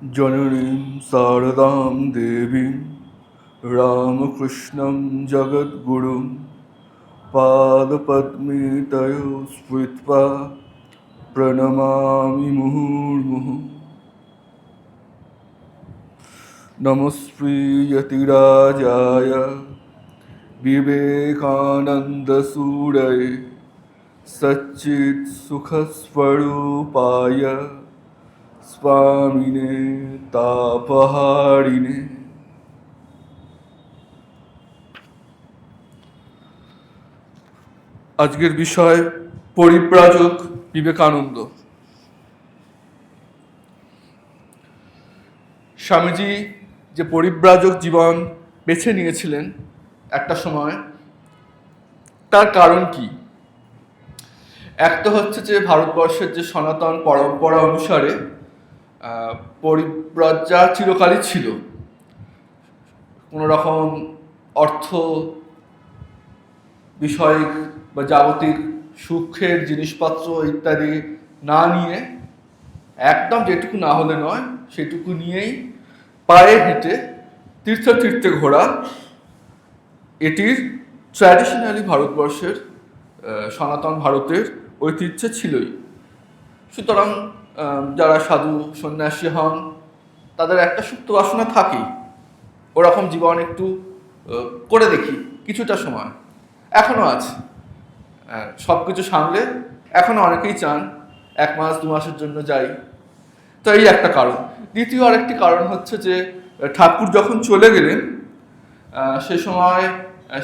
जननीं शारदां देवीं रामकृष्णं जगद्गुरुं पादपद्मे तयो स्मृत्वा प्रणमामि मुहुर्मुहुः। नमस्प्रियतिराजाय विवेकानन्दसूरये सच्चित्सुखस्वरूपाय स्वामिने तापहारिणे। আজকের বিষয় পরিব্রাজক বিবেকানন্দ। স্বামীজি যে পরিব্রাজক জীবন বেছে নিয়েছিলেন একটা সময়, তার কারণ কি? এক তো হচ্ছে যে ভারতবর্ষের যে সনাতন পরম্পরা অনুসারে পরিব্রজা চিরকালই ছিল। কোনো রকম অর্থ বিষয়ক বা জাগতিক সুখের জিনিসপত্র ইত্যাদি না নিয়ে, একদম যেটুকু না হলে নয় সেটুকু নিয়েই পায়ে হেঁটে তীর্থে তীর্থে ঘোরা, এটির ট্র্যাডিশনালি ভারতবর্ষের সনাতন ভারতের ঐতিহ্য ছিলই। সুতরাং যারা সাধু সন্ন্যাসী হন তাদের একটা সুপ্ত বাসনা থাকেই, ওরকম জীবন একটু করে দেখি কিছুটা সময়, এখনও আছে। সব কিছু সামলে এখনও অনেকেই চান 1 মাস 2 মাসের জন্য যাই। তো এই একটা কারণ। দ্বিতীয় আরেকটি কারণ হচ্ছে যে ঠাকুর যখন চলে গেলেন সে সময়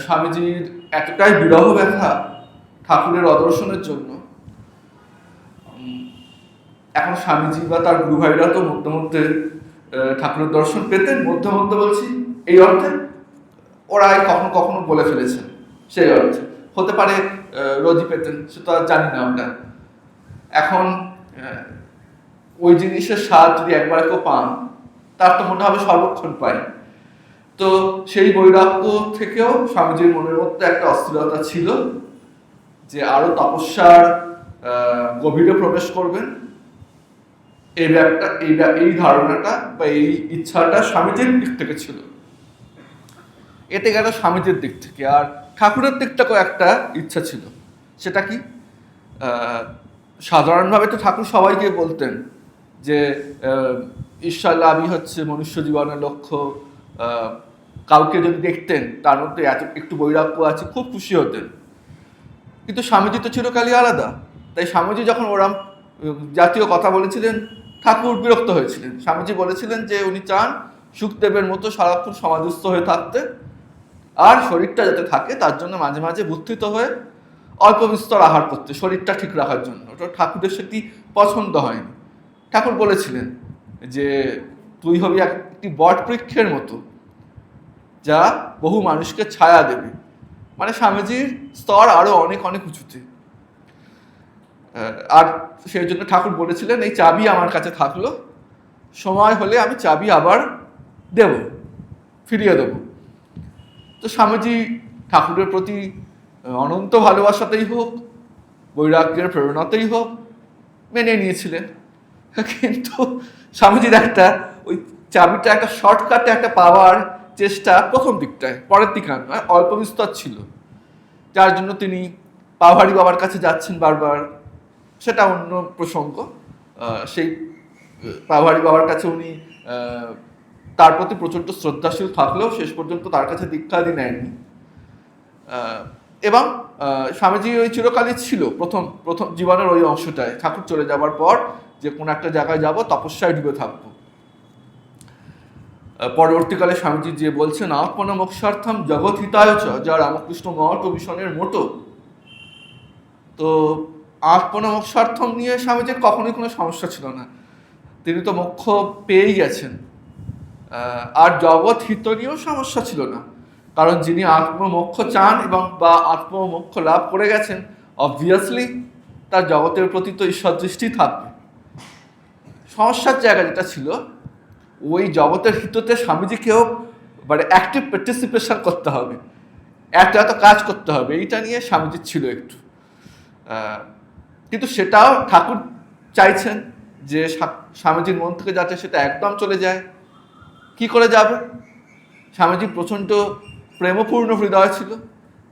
স্বামীজির এতটাই বিরহ ব্যথা ঠাকুরের অদর্শনের জন্য। এখন স্বামীজি বা তার গুরু ভাইরা তো মধ্যে মধ্যে ঠাকুরের দর্শন পেতেন, মধ্যে মধ্যে বলছি এই অর্থে ওরা কখনো কখনো বলে ফেলেছেন, সেই অর্থে হতে পারে রোজই পেতেন, সেটা জানি না আমরা। এখন ওই জিনিসের স্বাদ যদি একবার কেউ পান, তার তো মনে হবে সর্বক্ষণ পাই। তো সেই বৈরাগ্য থেকেও স্বামীজির মনের মধ্যে একটা অস্থিরতা ছিল যে আরো তপস্যার গভীরে প্রবেশ করবেন। এই ধারণাটা বা এই ইচ্ছাটা স্বামীজির দিক থেকে ছিল। এতে গেল স্বামীজির দিক থেকে। আর ঠাকুরের দিকটাকেও একটা ইচ্ছা ছিল। সেটা কি? সাধারণভাবে তো ঠাকুর সবাইকে বলতেন যে ঈশ্বর লাভই হচ্ছে মনুষ্য জীবনের লক্ষ্য। কাউকে যদি দেখতেন তার মধ্যে একটু বৈরাগ্য আছে, খুব খুশি হতেন। কিন্তু স্বামীজি তো চিরকালই আলাদা। তাই স্বামীজি যখন ওরম জাতীয় কথা বলেছিলেন, ঠাকুর বিরক্ত হয়েছিলেন। স্বামীজি বলেছিলেন যে উনি চান সুখদেবের মতো সারাক্ষণ সমাধিস্থ হয়ে থাকতে, আর শরীরটা যাতে থাকে তার জন্য মাঝে মাঝে বুদ্ধিত হয়ে অল্প বিস্তর আহার করতে, শরীরটা ঠিক রাখার জন্য। ওটা ঠাকুরের সেটি পছন্দ হয়নি। ঠাকুর বলেছিলেন যে তুই হবি একটি বট বৃক্ষের মতো, যা বহু মানুষকে ছায়া দেবে। মানে স্বামীজির স্তর আরো অনেক অনেক উঁচুতে। আর সেই জন্য ঠাকুর বলেছিলেন এই চাবি আমার কাছে থাকলো, সময় হলে আমি চাবি আবার দেব, ফিরিয়ে দেব। তো স্বামীজি ঠাকুরের প্রতি অনন্ত ভালোবাসাতেই হোক, বৈরাগ্যের প্রেরণাতেই হোক, মেনে নিয়েছিলেন। কিন্তু স্বামীজির একটা ওই চাবিটা একটা শর্টকাটে একটা পাওয়ার চেষ্টা প্রথম দিকটায়, পরের দিকে নয়, অল্প বিস্তর ছিল, যার জন্য তিনি পাহাড়ি বাবার কাছে যাচ্ছেন বারবার। সেটা অন্য প্রসঙ্গ। সেই পাহাড়ি বাবার কাছে উনি তার প্রতি প্রচণ্ড শ্রদ্ধাশীল থাকলেও শেষ পর্যন্ত তার কাছে দীক্ষাদি নেননি। এবং স্বামীজি ওই চিরকালই ছিল প্রথম জীবনের ওই অংশটায়, ঠাকুর চলে যাবার পর যে কোনো একটা জায়গায় যাব, তপস্যায় ডুবে থাকবো। পরবর্তীকালে স্বামীজি যে বলছেন আত্মনা মোক্ষার্থম জগৎ হিতায় চ, যা রামকৃষ্ণ মঠ ও মিশনের মোটো। তো আত্মনা মোক্ষার্থম নিয়ে স্বামীজির কখনোই কোনো সমস্যা ছিল না। তিনি তো মোক্ষ পেয়েই গেছেন। আর জগৎ হিত নিয়েও সমস্যা ছিল না, কারণ যিনি আত্মমোক্ষ চান এবং বা আত্মমোক্ষ লাভ করে গেছেন, অবভিয়াসলি তার জগতের প্রতি তো ঈশ্বর দৃষ্টি থাকবে। সমস্যার জায়গা যেটা ছিল, ওই জগতের হিততে স্বামীজিকেও মানে অ্যাক্টিভ পার্টিসিপেশন করতে হবে, একটা এত কাজ করতে হবে, এইটা নিয়ে স্বামীজির ছিল একটু। কিন্তু সেটাও ঠাকুর চাইছেন যে স্বামীজির মন থেকে যাচ্ছে সেটা একদম চলে যায়। কি করে যাবে? স্বামীজি প্রচণ্ড প্রেমপূর্ণ হৃদয় ছিল,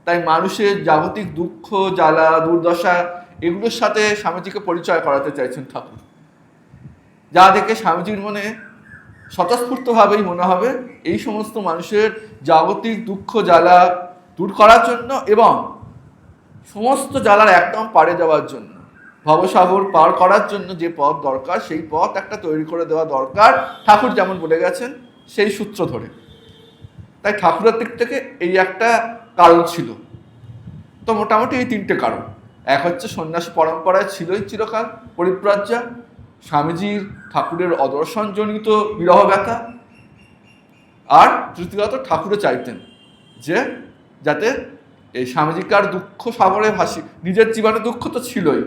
তাই মানুষের জাগতিক দুঃখ, জ্বালা, দুর্দশা এগুলোর সাথে স্বামীজিকে পরিচয় করাতে চাইছেন ঠাকুর, যা দেখে স্বামীজির মনে স্বতঃস্ফূর্তভাবেই মনে হবে এই সমস্ত মানুষের জাগতিক দুঃখ জ্বালা দূর করার জন্য এবং সমস্ত জ্বালার একদম পাড়ে যাওয়ার জন্য, ভবসাগর পার করার জন্য যে পথ দরকার সেই পথ একটা তৈরি করে দেওয়া দরকার, ঠাকুর যেমন বলে গেছেন সেই সূত্র ধরে। তাই ঠাকুরের দিক থেকে এই একটা কারণ ছিল। তো মোটামুটি এই তিনটে কারণ। এক হচ্ছে সন্ন্যাসী পরম্পরায় ছিলই চিরকাল পরিব্রাজ্যা, স্বামীজির ঠাকুরের অদর্শনজনিত বিরহ ব্যথা, আর তৃতীয়ত ঠাকুরে চাইতেন যে যাতে এই স্বামীজিকার দুঃখ সাগরে ভাসি, নিজের জীবনে দুঃখ তো ছিলই,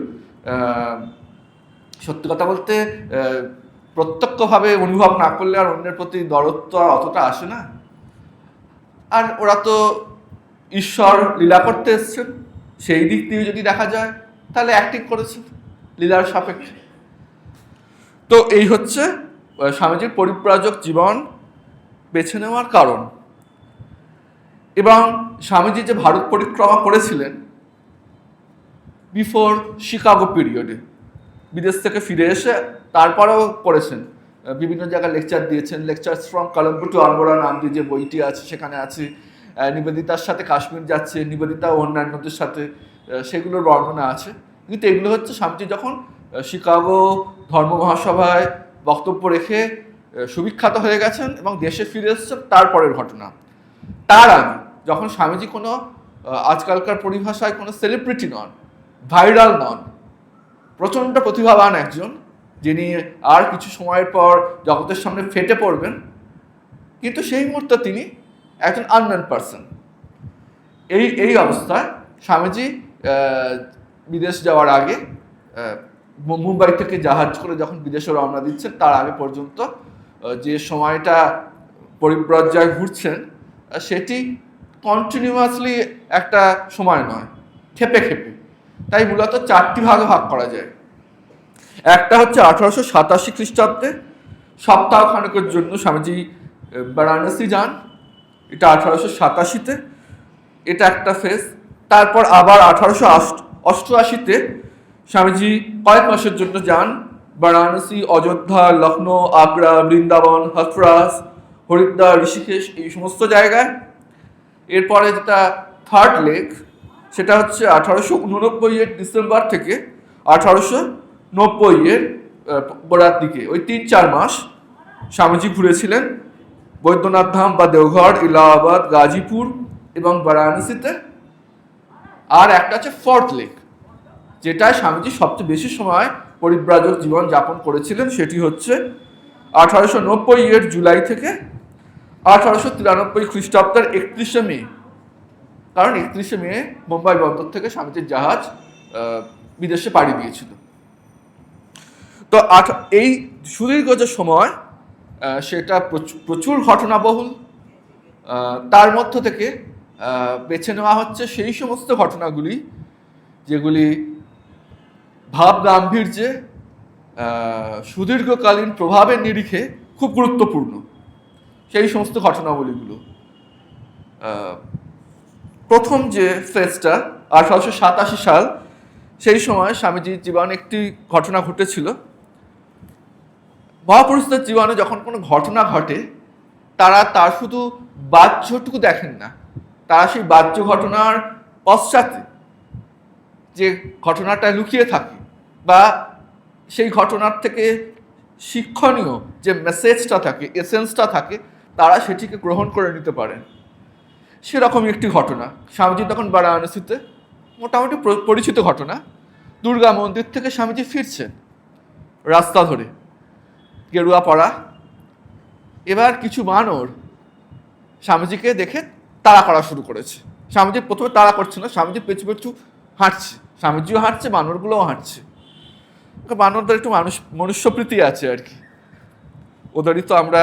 সত্যি কথা বলতে প্রত্যক্ষভাবে অনুভব না করলে আর অন্যের প্রতি দরদ তো আর অতটা আসে না। আর ওরা তো ঈশ্বর লীলা করতে এসছেন, সেই দিক দিয়ে যদি দেখা যায় তাহলে অ্যাক্টিং করেছেন লীলার সাপেক্ষে। তো এই হচ্ছে স্বামীজির পরিব্রাজক জীবন বেছে নেওয়ার কারণ। এবং স্বামীজি যে ভারত পরিক্রমা করেছিলেন বিফোর শিকাগো পিরিয়ডে, বিদেশ থেকে ফিরে এসে তারপরেও করেছেন, বিভিন্ন জায়গায় লেকচার দিয়েছেন। Lectures from Colombo to Almora নাম দিয়ে যে বইটি আছে সেখানে আছে। নিবেদিতার সাথে কাশ্মীর যাচ্ছে, নিবেদিতা ও অন্যান্যদের সাথে, সেগুলোর বর্ণনা আছে। কিন্তু এগুলো হচ্ছে স্বামীজি যখন শিকাগো ধর্ম মহাসভায় বক্তব্য রেখে সুবিখ্যাত হয়ে গেছেন এবং দেশে ফিরে এসছেন তারপরের ঘটনা। তার আগে যখন স্বামীজি কোনো আজকালকার পরিভাষায় কোনো সেলিব্রিটি নন, ভাইরাল নন, প্রচণ্ড প্রতিভাবান একজন, যিনি আর কিছু সময়ের পর জগতের সামনে ফেটে পড়বেন, কিন্তু সেই মুহূর্তে তিনি একজন আননোন পারসন। এই অবস্থায় স্বামীজি বিদেশ যাওয়ার আগে, মুম্বাই থেকে জাহাজ করে যখন বিদেশে রওনা দিচ্ছেন তার আগে পর্যন্ত যে সময়টা পরিব্রজ্যায় ঘুরছেন সেটি কন্টিনিউয়াসলি একটা সময় নয়, খেপে খেপে। তাই মূলত চারটি ভাগে ভাগ করা যায়। একটা হচ্ছে 1887 খ্রিস্টাব্দে সপ্তাহখানেকের জন্য স্বামীজি বারাণসী যান, এটা 1887-তে, এটা একটা ফেজ। তারপর আবার 1888-তে স্বামীজি কয়েক মাসের জন্য যান বারাণসী, অযোধ্যা, লখনৌ, আগ্রা, বৃন্দাবন, হাথরাস, হরিদ্বার, ঋষিকেশ, এই সমস্ত জায়গায়। এরপরে যেটা থার্ড লেগ সেটা হচ্ছে 1889-এর ডিসেম্বর থেকে 1890-এর গোড়ার দিকে, ওই 3-4 মাস স্বামীজি ঘুরেছিলেন বৈদ্যনাথ ধাম বা দেওঘর, ইলাহাবাদ, গাজীপুর এবং বারাণসীতে। আর একটা আছে ফোর্থ লেগ, যেটায় স্বামীজি সবচেয়ে বেশি সময় পরিব্রাজক জীবন যাপন করেছিলেন, সেটি হচ্ছে 1890-এর জুলাই থেকে 1893 খ্রিস্টাব্দের 31শে মে। কারণ 31শে মে মুম্বাই বন্দর থেকে স্বামীজির জাহাজ বিদেশে পাড়ি দিয়েছিল। তো এই সুদীর্ঘ যে সময় সেটা প্রচুর ঘটনাবহুল। তার মধ্য থেকে বেছে নেওয়া হচ্ছে সেই সমস্ত ঘটনাগুলি যেগুলি ভাব গাম্ভীর্যে সুদীর্ঘকালীন প্রভাবের নিরিখে খুব গুরুত্বপূর্ণ, সেই সমস্ত ঘটনাবলীগুলো। প্রথম যে ফেজটা 1887 সাল, সেই সময় স্বামীজির জীবনে একটি ঘটনা ঘটেছিল। মহাপুরুষদের জীবনে যখন কোনো ঘটনা ঘটে তার শুধু বাহ্যটুকু দেখেন না, তারা সেই বাহ্য ঘটনার পশ্চাতে যে ঘটনাটা লুকিয়ে থাকে বা সেই ঘটনার থেকে শিক্ষণীয় যে মেসেজটা থাকে, এসেন্সটা থাকে, তারা সেটিকে গ্রহণ করে নিতে পারেন। সেরকমই একটি ঘটনা স্বামীজি তখন বারাণসীতে, মোটামুটি পরিচিত ঘটনা। দুর্গা মন্দির থেকে স্বামীজি ফিরছেন রাস্তা ধরে, গেরুয়া পরা। এবার কিছু বানর স্বামীজিকে দেখে তাড়া করা শুরু করেছে। স্বামীজি প্রথমে তাড়া করছে না, স্বামীজি পেছু পেছু হাঁটছে, স্বামীজিও হাঁটছে, বানরগুলোও হাঁটছে। বানরদের একটু মনুষ্যপ্রীতি আছে আর কি, ওদেরই তো আমরা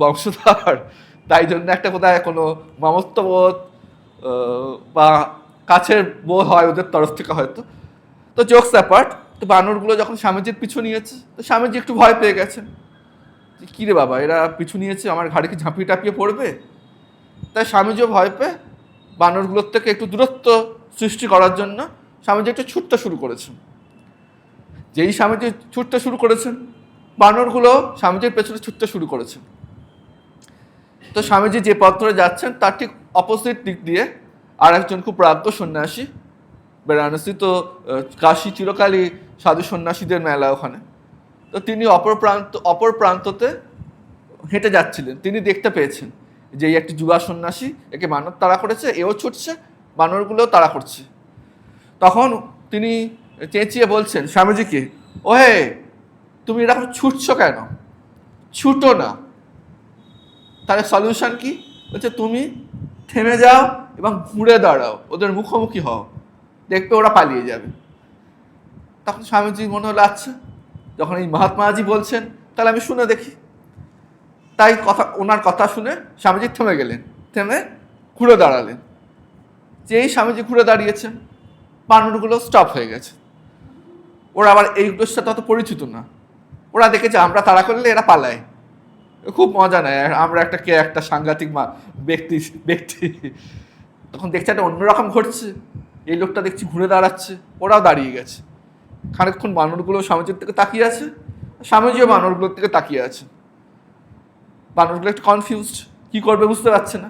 বংশধর, তাই জন্য একটা কোথায় কোনো মমত্ববোধ বা কাছের বোধ হয় ওদের তরফ থেকে হয়তো। তো জোকস অ্যাপার্ট, তো বানরগুলো যখন স্বামীজির পিছু নিয়েছে, তো স্বামীজি একটু ভয় পেয়ে গেছেন যে কী রে বাবা, এরা পিছু নিয়েছে, আমার ঘাড়ে কি ঝাঁপিয়ে টাপিয়ে পড়বে। তাই স্বামীজিও ভয় পেয়ে বানরগুলোর থেকে একটু দূরত্ব সৃষ্টি করার জন্য স্বামীজি একটু ছুটতে শুরু করেছেন। যেই স্বামীজি ছুটতে শুরু করেছেন, বানরগুলো স্বামীজির পেছনে ছুটতে শুরু করেছেন। তো স্বামীজি যে পথ ধরে যাচ্ছেন তার ঠিক অপোজিট দিক দিয়ে আর একজন খুব প্রাজ্ঞ সন্ন্যাসী, বেনারসি তো কাশী চিরকালই সাধু সন্ন্যাসীদের মেলা ওখানে, তো তিনি অপর প্রান্ততে হেঁটে যাচ্ছিলেন। তিনি দেখতে পেয়েছেন যে এই একটি যুবা সন্ন্যাসী, একে বানর তাড়া করেছে, এও ছুটছে, বানরগুলোও তাড়া করছে। তখন তিনি চেঁচিয়ে বলছেন স্বামীজিকে, ওহে তুমি এরকম ছুটছো কেন, ছুটো না। তাহলে সলিউশন কি? বলছে তুমি থেমে যাও এবং ঘুরে দাঁড়াও, ওদের মুখোমুখি হও, দেখবে ওরা পালিয়ে যাবে। তখন স্বামীজির মনে হলো আচ্ছা, যখন এই মহাত্মাজি বলছেন তাহলে আমি শুনে দেখি। তাই ওনার কথা শুনে স্বামীজি থেমে গেলেন, থেমে ঘুরে দাঁড়ালেন। যেই স্বামীজি ঘুরে দাঁড়িয়েছেন, বানরগুলো স্টপ হয়ে গেছে। ওরা আবার এই উদ্দেশ্যটা তত পরিচিত না, ওরা দেখেছে আমরা তাড়া করলে এরা পালায়, খুব মজা নেয়। আমরা একটা সাংঘাতিক ব্যক্তি তখন দেখছে একটা অন্যরকম ঘটছে, এই লোকটা দেখছি ঘুরে দাঁড়াচ্ছে, ওরাও দাঁড়িয়ে গেছে। খানিকক্ষণ বানরগুলো স্বামীজির থেকে তাকিয়ে আছে, স্বামীজিও বানরগুলোর থেকে তাকিয়ে আছে। বানরগুলো একটু কনফিউজড, কি করবে বুঝতে পারছে না।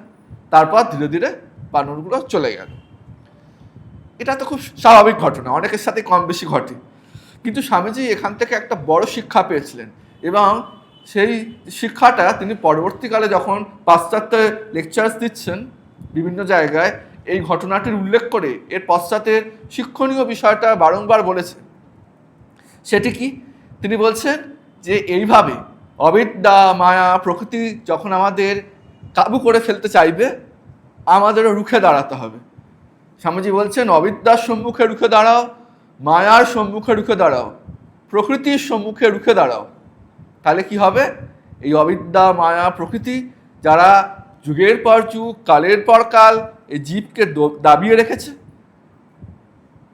তারপর ধীরে ধীরে বানরগুলো চলে গেল। এটা তো খুব স্বাভাবিক ঘটনা, অনেকের সাথে কম বেশি ঘটে। কিন্তু স্বামীজি এখান থেকে একটা বড় শিক্ষা পেয়েছিলেন, এবং সেই শিক্ষাটা তিনি পরবর্তীকালে যখন পাশ্চাত্যে লেকচার্স দিচ্ছেন বিভিন্ন জায়গায়, এই ঘটনাটির উল্লেখ করে এর পশ্চাতের শিক্ষণীয় বিষয়টা বারংবার বলেছেন। সেটি কি? তিনি বলছেন যে এইভাবে অবিদ্যা মায়া প্রকৃতি যখন আমাদের কাবু করে ফেলতে চাইবে, আমাদেরও রুখে দাঁড়াতে হবে। স্বামীজি বলছেন অবিদ্যার সম্মুখে রুখে দাঁড়াও, মায়ার সম্মুখে রুখে দাঁড়াও, প্রকৃতির সম্মুখে রুখে দাঁড়াও। তাহলে কি হবে? এই অবিদ্যা মায়া প্রকৃতি যারা যুগের পর যুগ, কালের পর কাল এই জীবকে দাবিয়ে রেখেছে,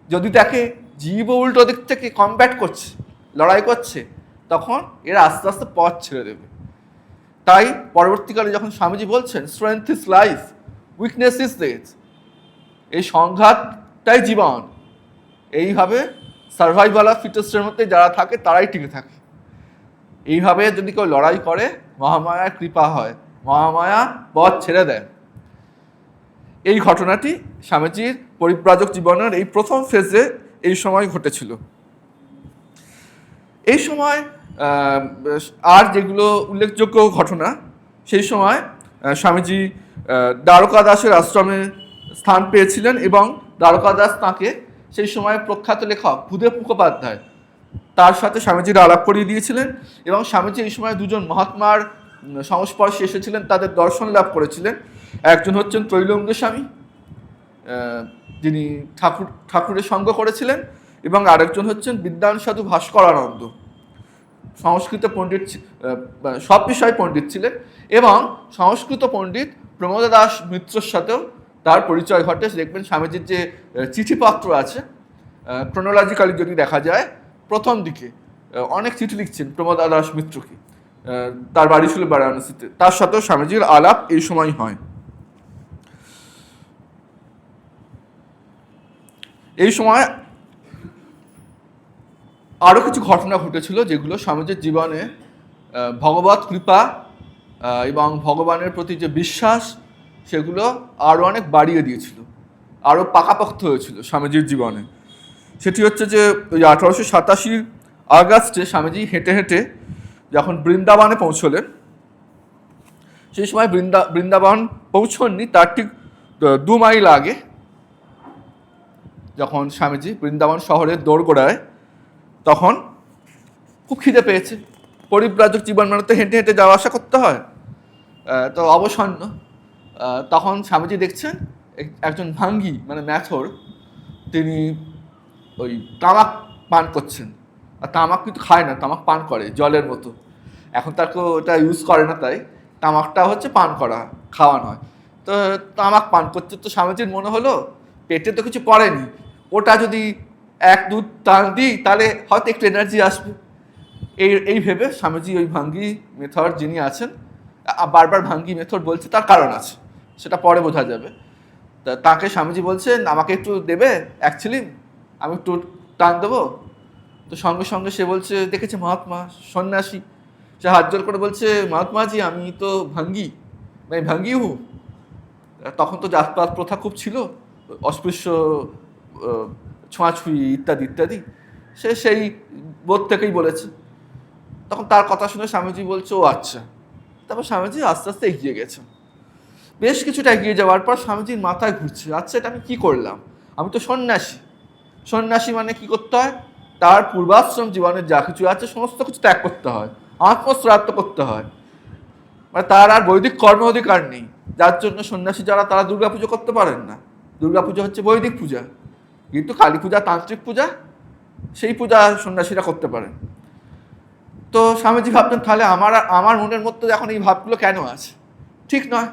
যদি তাকে জীব উল্টো দিক থেকে কমব্যাট করছে, লড়াই করছে, তখন এরা আস্তে আস্তে পথ ছেড়ে দেবে। তাই পরবর্তীকালে যখন স্বামীজি বলছেন strength is life, weakness is death, এই সংঘাতটাই জীবন, এইভাবে সার্ভাইভাল অফ ফিটেস্টের মধ্যে যারা থাকে তারাই টিকে থাকে। এইভাবে যদি কেউ লড়াই করে, মহামায়ার কৃপা হয়, মহামায়া পথ ছেড়ে দেয়। এই ঘটনাটি স্বামীজির পরিব্রাজক জীবনের এই প্রথম ফেজে এই সময় ঘটেছিল। এই সময় আর যেগুলো উল্লেখযোগ্য ঘটনা, সেই সময় স্বামীজি দ্বারকাদাসের আশ্রমে স্থান পেয়েছিলেন, এবং দ্বারকাদাস তাঁকে সেই সময় প্রখ্যাত লেখক ভূদেব মুখোপাধ্যায়, তার সাথে স্বামীজির আলাপ করিয়ে দিয়েছিলেন। এবং স্বামীজি এই সময় দুজন মহাত্মার সংস্পর্শে এসেছিলেন, তাদের দর্শন লাভ করেছিলেন। একজন হচ্ছেন ত্রৈলঙ্গ স্বামী, যিনি ঠাকুরের সঙ্গ করেছিলেন, এবং আরেকজন হচ্ছেন বিদ্বান সাধু ভাস্করানন্দ, সংস্কৃত পণ্ডিত, সব বিষয় পণ্ডিত ছিলেন। এবং সংস্কৃত পণ্ডিত প্রমোদ দাস মিত্রর সাথেও তার পরিচয় ঘটে। দেখবেন স্বামীজির যে চিঠিপত্র আছে, ক্রোনোলজিক্যালি যদি দেখা যায়, প্রথম দিকে অনেক চিঠি লিখছেন প্রমোদ দাস মিত্রকে, তার বাড়ি ছিল বারাণসীতে, তার সাথেও স্বামীজির আলাপ এই সময় হয়। এই সময় আরও কিছু ঘটনা ঘটেছিল যেগুলো স্বামীজির জীবনে ভগবত কৃপা এবং ভগবানের প্রতি যে বিশ্বাস, সেগুলো আরও অনেক বাড়িয়ে দিয়েছিল, আরও পাকাপোক্ত হয়েছিল স্বামীজির জীবনে। সেটি হচ্ছে যে ওই 1887 আগস্টে স্বামীজি হেঁটে হেঁটে যখন বৃন্দাবনে পৌঁছলেন, সেই সময় বৃন্দাবন পৌঁছননি, তার ঠিক 2 মাইল আগে যখন স্বামীজি বৃন্দাবন শহরের দোরগোড়ায়, তখন খুব খিদে পেয়েছে। পরিব্রাজক জীবন মানে তো হেঁটে হেঁটে যাওয়া আসা করতে হয়, তো অবসন্ন। তখন স্বামীজি দেখছেন একজন ভাঙ্গি মানে ম্যাথর, তিনি ওই তামাক পান করছেন। আর তামাক কিন্তু খায় না, তামাক পান করে জলের মতো। এখন তার কেউ ওটা ইউজ করে না, তাই তামাকটা হচ্ছে পান করা, খাওয়া নয়। তো তামাক পান করছে, তো স্বামীজির মনে হলো পেটে তো কিছু পড়েনি, ওটা যদি এক দুধ টান দিই, তাহলে হয়তো একটু এনার্জি আসবে। এই ভেবে স্বামীজি ওই ভাঙ্গি মেথড যিনি আছেন, বারবার ভাঙ্গি মেথড বলছে, তার কারণ আছে, সেটা পরে বোঝা যাবে। তাকে স্বামীজি বলছেন আমাকে একটু দেবে অ্যাকচুয়ালি, আমি একটু টান দেবো। তো সঙ্গে সঙ্গে সে বলছে, দেখেছে মহাত্মা সন্ন্যাসী, সে হাত জোর করে বলছে, মহাত্মাজি আমি তো ভাঙ্গি, আমি ভাঙ্গি হু। তখন তো জাতপাত প্রথা খুব ছিল, অস্পৃশ্য ছোঁয়াছুঁয়ি ইত্যাদি ইত্যাদি, সে সেই বোধ থেকেই বলেছে। তখন তার কথা শুনে স্বামীজি বলছে, ও আচ্ছা। তারপর স্বামীজি আস্তে আস্তে এগিয়ে গেছেন। বেশ কিছুটা এগিয়ে যাওয়ার পর স্বামীজির মাথায় ঘুরছে, আচ্ছা এটা আমি কী করলাম, আমি তো সন্ন্যাসী। সন্ন্যাসী মানে কী করতে হয়, তার পূর্বাশ্রম জীবনের যা কিছু আছে সমস্ত কিছু ত্যাগ করতে হয়, আত্মশ্রাদ্ধ করতে হয়, মানে তার আর বৈদিক কর্ম অধিকার নেই। যার জন্য সন্ন্যাসী যারা তারা দুর্গাপুজো করতে পারেন না। দুর্গাপুজো হচ্ছে বৈদিক পূজা, কিন্তু কালী পূজা তান্ত্রিক পূজা, সেই পূজা সন্ন্যাসীরা করতে পারেন। তো স্বামীজি ভাবতেন, তাহলে আমার মনের মধ্যে এখন এই ভাবগুলো কেন আছে, ঠিক নয়।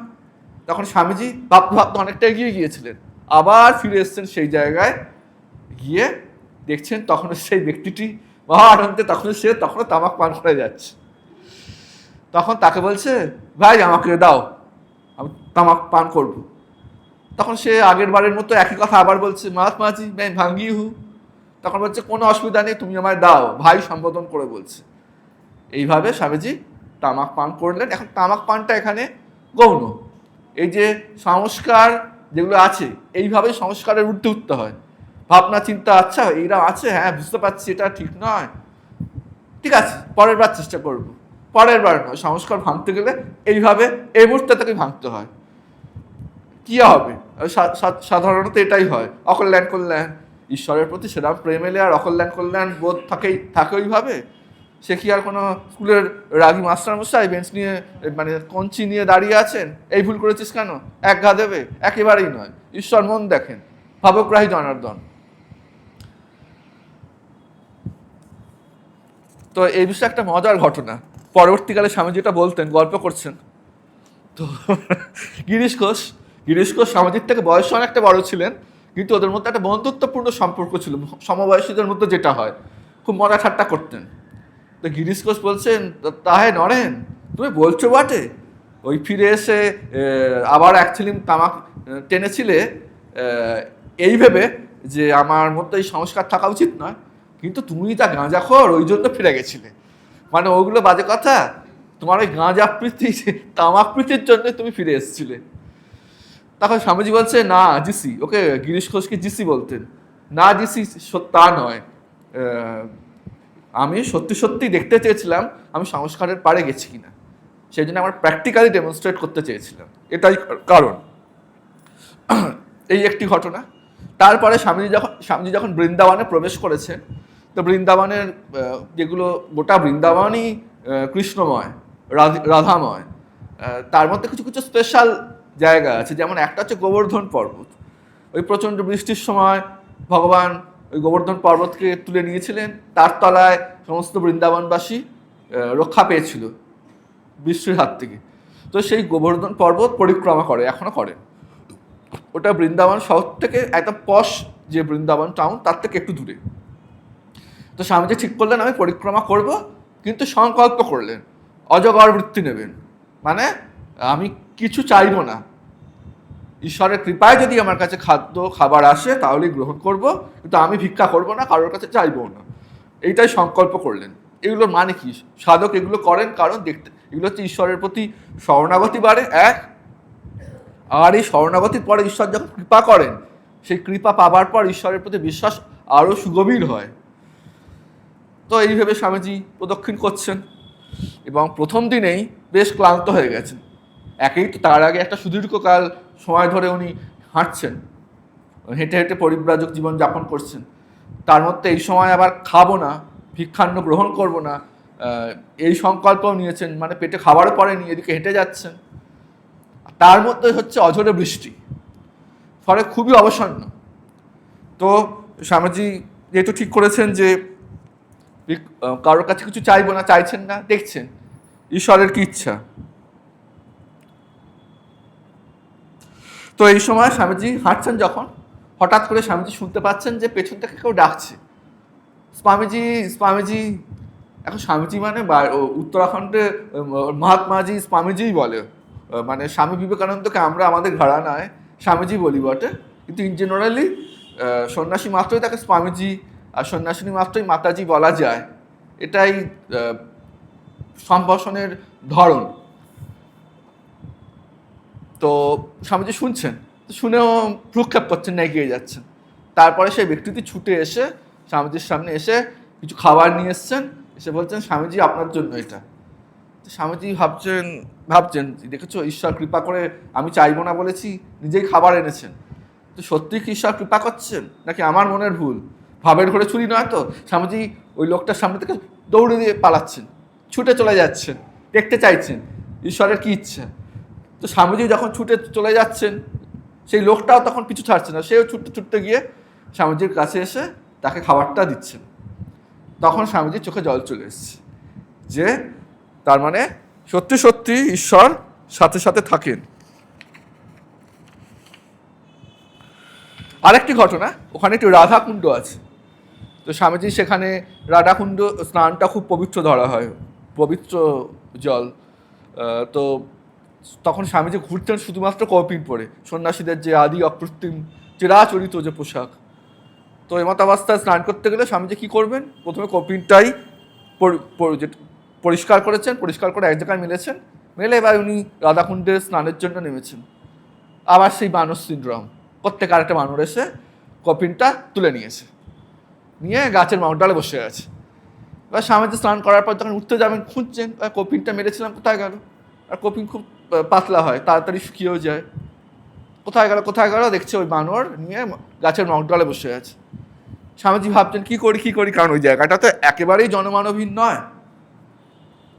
তখন স্বামীজি ভাবতে ভাবতে অনেকটা এগিয়ে গিয়েছিলেন, আবার ফিরে এসছেন সেই জায়গায়, গিয়ে দেখছেন তখন সেই ব্যক্তিটি মহা আনন্দে, তখনও তামাক পান করে যাচ্ছে। তখন তাকে বলছে, ভাই আমাকে দাও, আমি তামাক পান করব। তখন সে আগের বারের মতো একই কথা আবার বলছে, মহাত্মাজি मैं ভাঙ্গি হু। তখন বলছে, কোনো অসুবিধা নেই, তুমি আমায় দাও, ভাই সম্বোধন করে বলছে। এইভাবে স্বামীজি তামাক পান করলেন। এখন তামাক পানটা এখানে গৌণ, এই যে সংস্কার যেগুলো আছে, এইভাবে সংস্কারের ঊর্ধ্বে উঠতে হয়। ভাবনা চিন্তা, আচ্ছা এইরা আছে, হ্যাঁ বুঝতে পারছি এটা ঠিক নয়, ঠিক আছে পরের বার চেষ্টা করব, পরের বার নয়। সংস্কার ভাঙতে গেলে এইভাবে এই মুহূর্তে তাকে ভাঙতে হয়। কি হবে, সাধারণত এটাই হয়, অকল্যাণ কল্যাণ, ঈশ্বরের প্রতি সেরকম প্রেম এলে আর অকল্যাণ কল্যাণ বোধ থাকে ওইভাবে। সে কি আর কোনো স্কুলের রাগী মাস্টারমশাই বেঞ্চ নিয়ে মানে কঞ্চি নিয়ে দাঁড়িয়ে আছেন, এই ভুল করেছিস কেন এক ঘা দেবে? একেবারেই নয়। ঈশ্বর মন দেখেন, ভাবগ্রাহী জনার্দন। তো এই বিষয়ে একটা মজার ঘটনা, পরবর্তীকালে স্বামী যেটা বলতেন, গল্প করছেন। তো গিরিশ ঘোষ স্বামীজির থেকে বয়স অনেকটা বড় ছিলেন, কিন্তু ওদের মধ্যে একটা বন্ধুত্বপূর্ণ সম্পর্ক ছিল, সমবয়সীদের মধ্যে যেটা হয়, খুব মজা ঠাট্টা করতেন। তো গিরিশ ঘোষ বলছেন, তাহে নরেন তুমি বলছো বটে, ওই ফিরে এসে আবার অ্যাকচুয়ালি তামাক টেনেছিলে এই ভেবে যে আমার মধ্যে এই সংস্কার থাকা উচিত নয়, কিন্তু তুমি যা গাঁজাখোর ওই জন্য ফিরে গেছিলে, মানে ওগুলো বাজে কথা, তোমার ওই গাঁজা প্রীতি তামাক প্রীতির জন্য তুমি ফিরে এসেছিলে। তখন স্বামীজি বলছে, না জিসি, ওকে গিরিশ ঘোষকে জিসি বলতেন, না জিসি তা নয়, আমি সত্যি সত্যি দেখতে চেয়েছিলাম আমি সংস্কারের পারে গেছি কিনা, সেই জন্য আমার প্র্যাকটিক্যালি ডেমনস্ট্রেট করতে চেয়েছিলাম, এটাই কারণ। এই একটি ঘটনা। তারপরে স্বামীজি যখন বৃন্দাবনে প্রবেশ করেছেন, তো বৃন্দাবনের যেগুলো গোটা বৃন্দাবনই কৃষ্ণময়, রাধাময়, তার মধ্যে কিছু কিছু স্পেশাল জায়গা আছে, যেমন একটা হচ্ছে গোবর্ধন পর্বত। ওই প্রচণ্ড বৃষ্টির সময় ভগবান ওই গোবর্ধন পর্বতকে তুলে নিয়েছিলেন, তার তলায় সমস্ত বৃন্দাবনবাসী রক্ষা পেয়েছিল বৃষ্টির হাত থেকে। তো সেই গোবর্ধন পর্বত পরিক্রমা করে, এখনো করে। ওটা বৃন্দাবন শহর থেকে একদম পশ যে বৃন্দাবন টাউন, তার থেকে একটু দূরে। তো স্বামীজি ঠিক করলেন আমি পরিক্রমা করব, কিন্তু সংকল্প করলেন অজগর বৃত্তি নেবেন, মানে আমি কিছু চাইব না, ঈশ্বরের কৃপায় যদি আমার কাছে খাবার আসে তাহলেই গ্রহণ করব, কিন্তু আমি ভিক্ষা করব না, কারোর কাছে চাইবো না, এইটাই সংকল্প করলেন। এগুলোর মানে কি, সাধক এগুলো করেন কারণ দেখতে, এগুলো হচ্ছে ঈশ্বরের প্রতি শরণাগতি বাড়ে এক, আর এই শরণাগতির পরে ঈশ্বর যখন কৃপা করেন, সেই কৃপা পাবার পর ঈশ্বরের প্রতি বিশ্বাস আরও সুগভীর হয়। তো এইভাবে স্বামীজি প্রদক্ষিণ করছেন, এবং প্রথম দিনেই বেশ ক্লান্ত হয়ে গেছেন। একেই তো তার আগে একটা সুদীর্ঘকাল সময় ধরে উনি হাঁটছেন, হেঁটে হেঁটে পরিব্রাজক জীবন যাপন করছেন, তার মধ্যে এই সময় আবার খাবো না, ভিক্ষান্ন গ্রহণ করব না, এই সংকল্পও নিয়েছেন, মানে পেটে খাবারও পড়েনি, এদিকে হেঁটে যাচ্ছেন, তার মধ্যে হচ্ছে অঝোরে বৃষ্টি, ফলে খুবই অবসন্ন। তো স্বামীজি যেহেতু ঠিক করেছেন যে কারোর কাছে কিছু চাইবো না, চাইছেন না, দেখছেন ঈশ্বরের কি ইচ্ছা। তো এই সময় স্বামীজি হাঁটছেন যখন, হঠাৎ করে স্বামীজি শুনতে পাচ্ছেন যে পেছন থেকে কেউ ডাকছে, স্বামীজি স্বামীজি। এখন স্বামীজি মানে উত্তরাখণ্ডে মহাত্মাজি স্বামীজিই বলে, মানে স্বামী বিবেকানন্দকে আমরা আমাদের ঘরানায় স্বামীজি বলি বটে, কিন্তু ইন জেনারেলি সন্ন্যাসী মাত্রই তাকে স্বামীজি আর সন্ন্যাসিনী মাত্রই মাতাজি বলা যায়, এটাই সম্ভাষণের ধরন। তো স্বামীজি শুনছেন, শুনেও ভ্রুক্ষেপ করছেন না, এগিয়ে যাচ্ছেন। তারপরে সেই ব্যক্তিটি ছুটে এসে স্বামীজির সামনে এসে কিছু খাবার নিয়ে এসছেন, এসে বলছেন স্বামীজি আপনার জন্য এটা। তো স্বামীজি ভাবছেন দেখেছো, ঈশ্বর কৃপা করে, আমি চাইবো না বলেছি, নিজেই খাবার এনেছেন। তো সত্যি কি ঈশ্বর কৃপা করছেন নাকি আমার মনের ভুল? ভাবের ঘরে চুরি নয় তো? স্বামীজি ওই লোকটার সামনে থেকে দৌড়ে দিয়ে পালাচ্ছেন, ছুটে চলে যাচ্ছেন, দেখতে চাইছেন ঈশ্বরের কি ইচ্ছা। তো স্বামীজি যখন ছুটে চলে যাচ্ছেন, সেই লোকটাও তখন পিছু ছাড়ছে না, সেও ছুটতে ছুটতে গিয়ে স্বামীজির কাছে এসে তাকে খাবারটা দিচ্ছেন। তখন স্বামীজির চোখে জল চলে এসছে, যে তার মানে সত্যি সত্যি ঈশ্বর সাথে সাথে থাকেন। আরেকটি ঘটনা, ওখানে একটি রাধাকুণ্ড আছে। তো স্বামীজি সেখানে রাধাকুণ্ড স্নানটা খুব পবিত্র ধরা হয়, পবিত্র জল। তো তখন স্বামীজি ঘুরতেন শুধুমাত্র কৌপিন পরে, সন্ন্যাসীদের যে আদি অকৃত্রিম চিরাচরিত যে পোশাক। তো এমত অবস্থায় স্নান করতে গেলে স্বামীজি কী করবেন, প্রথমে কৌপিনটাই পরিষ্কার করেছেন, পরিষ্কার করে এক জায়গায় মেলেছেন, মেলে এবার উনি রাধাকুণ্ডে স্নানের জন্য নেমেছেন। আবার সেই বানর সিনড্রোম, প্রত্যেক আরেকটা বানর এসে কৌপিনটা তুলে নিয়েছে, নিয়ে গাছের মগডালে বসে আছে। এবার স্বামীজি স্নান করার পর যখন উঠতে যাবেন, খুঁজছেন কৌপিনটা মেরেছিলাম কোথায় গেল। আর কৌপিন খুব পাতলা হয়, তাড়াতাড়ি শুকিয়েও যায়। কোথায় গেল দেখছে ওই বানর নিয়ে গাছের মগডালে বসে আছে। স্বামীজি ভাবছেন কী করি, কারণ ওই জায়গাটা তো একেবারেই জনমানবহীন নয়।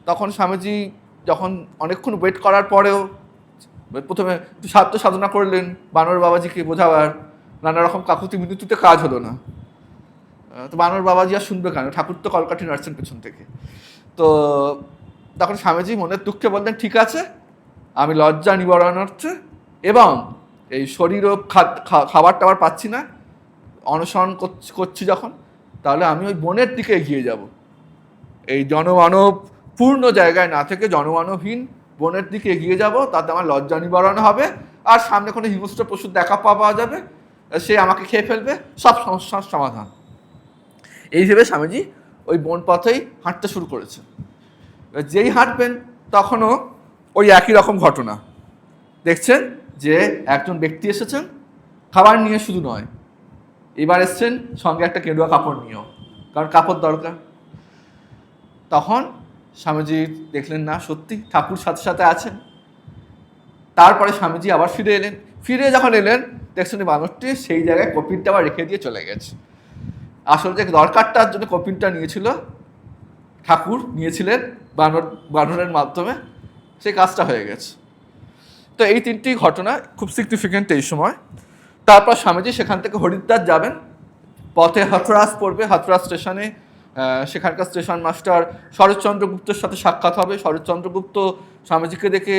তখন স্বামীজি যখন অনেকক্ষণ ওয়েট করার পরেও প্রথমে একটু সাধ্য সাধনা করলেন বানর বাবাজিকে বোঝাবার, নানা রকম কাকুতি মিনতিতে কাজ হলো না। তো বানর বাবাজি আর শুনবে কেন, ঠাকুর তো কলকাঠি নাড়ছেন পেছন থেকে। তো তখন স্বামীজি মনের দুঃখে বললেন ঠিক আছে, আমি লজ্জা নিবারণার্থে এবং এই শরীরও খাবার টাবার পাচ্ছি না, অনশন করছি যখন, তাহলে আমি ওই বনের দিকে এগিয়ে যাব। এই জনমানব পূর্ণ জায়গায় না থেকে জনমানবহীন বনের দিকে এগিয়ে যাব, তাতে আমার লজ্জা নিবারণ হবে, আর সামনে কোনো হিংস্র পশুর দেখা পাওয়া যাবে, সে আমাকে খেয়ে ফেলবে, সব সমস্যার সমাধান। এই ভেবে স্বামীজি ওই বন পথেই হাঁটতে শুরু করেছেন। যেই হাঁটবেন তখনও ওই একই রকম ঘটনা দেখছেন, যে একজন ব্যক্তি এসেছেন খাবার নিয়ে, শুধু নয়, এবার এসছেন সঙ্গে একটা কেঁদুয়া কাপড় নিয়েও, কারণ কাপড় দরকার। তখন স্বামীজি দেখলেন না, সত্যি ঠাকুর সাথে সাথে আছেন। তারপরে স্বামীজি আবার ফিরে যখন এলেন, দেখছেন বানরটি সেই জায়গায় কপিনটা আবার রেখে দিয়ে চলে গেছে। আসলে যে দরকারটার জন্য কপিনটা নিয়েছিল, ঠাকুর নিয়েছিলেন বানরের মাধ্যমে, সেই কাজটা হয়ে গেছে। তো এই তিনটি ঘটনা খুব সিগনিফিকেন্ট এই সময়। তারপর স্বামীজি সেখান থেকে হরিদ্বার যাবেন, পথে হাথরাস পড়বে, হাথরাস স্টেশনে সেখানকার স্টেশন মাস্টার শরৎচন্দ্র গুপ্তের সাথে সাক্ষাৎ হবে। শরৎচন্দ্র গুপ্ত স্বামীজিকে দেখে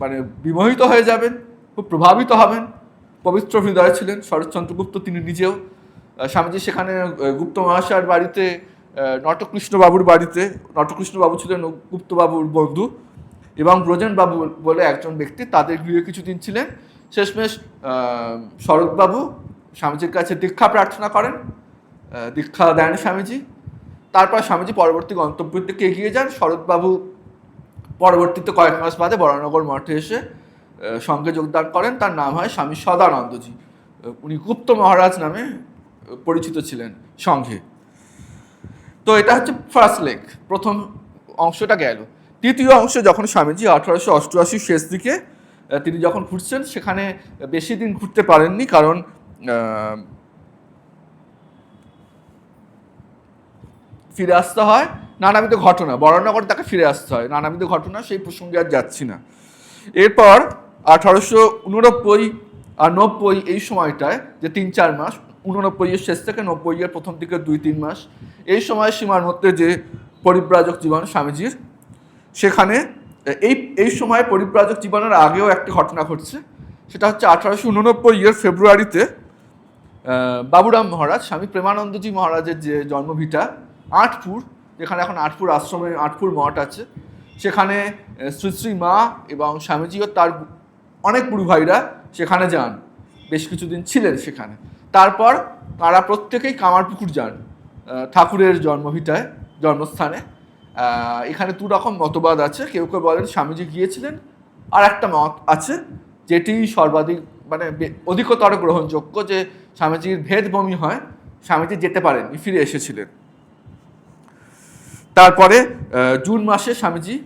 মানে বিমোহিত হয়ে যাবেন, খুব প্রভাবিত হবেন। পবিত্র হৃদয় ছিলেন শরৎচন্দ্র গুপ্ত তিনি নিজেও। স্বামীজি সেখানে গুপ্ত মহাশয়ের বাড়িতে, নটকৃষ্ণবাবুর বাড়িতে, নটকৃষ্ণবাবু ছিলেন গুপ্তবাবুর বন্ধু, এবং ব্রজেনবাবু বলে একজন ব্যক্তি, তাদের গৃহে কিছুদিন ছিলেন। শেষমেশ শরৎবাবু স্বামীজির কাছে দীক্ষা প্রার্থনা করেন, দীক্ষা দেন স্বামীজি। তারপর স্বামীজি পরবর্তী গন্তব্যের দিকে এগিয়ে যান। শরৎবাবু পরবর্তীতে কয়েক মাস বাদে বরানগর মঠে এসে সঙ্গে যোগদান করেন। তার নাম হয় স্বামী সদানন্দজি। উনি গুপ্ত মহারাজ নামে পরিচিত ছিলেন সঙ্ঘে। তো এটা হচ্ছে ফার্স্ট লেগ, প্রথম অংশটা গেল। দ্বিতীয় অংশে যখন স্বামীজি 1888 শেষ দিকে তিনি যখন ঘুরছেন, সেখানে বেশি দিন ঘুরতে পারেননি, কারণ ফিরে আসতে হয় নানাবিধ ঘটনা, বরানগর তাকে ফিরে আসতে হয় নানাবিধ ঘটনা, সেই প্রসঙ্গে আর যাচ্ছি না। এরপর 1889 আর 90 এই সময়টায় যে 3-4 মাস, 89-এর শেষ থেকে 90-এর প্রথম দিকে 2-3 মাস, এই সময় সীমার মধ্যে যে পরিব্রাজক জীবন স্বামীজির, সেখানে এই সময় পরিব্রাজক জীবনের আগেও একটি ঘটনা ঘটছে। সেটা হচ্ছে 1889 ফেব্রুয়ারিতে বাবুরাম মহারাজ, স্বামী প্রেমানন্দজি মহারাজের যে জন্মভিটা আটপুর, যেখানে এখন আটপুর আশ্রমে আটপুর মঠ আছে, সেখানে শ্রী শ্রী মা এবং স্বামীজি ও তার অনেক গুরু ভাইরা সেখানে যান, বেশ কিছুদিন ছিলেন সেখানে। তারপর তারা প্রত্যেকেই কামারপুকুর যান, ঠাকুরের জন্মভিটায়, জন্মস্থানে। এখানে দু রকম মতবাদ আছে, কেউ কেউ বলেন স্বামীজি গিয়েছিলেন, আর একটা মত আছে যেটি সর্বাধিক মানে অধিকতর গ্রহণযোগ্য, যে স্বামীজির ভেদ বমি হয়, স্বামীজি যেতে পারেননি, ফিরে এসেছিলেন। তারপরে জুন মাসে স্বামীজি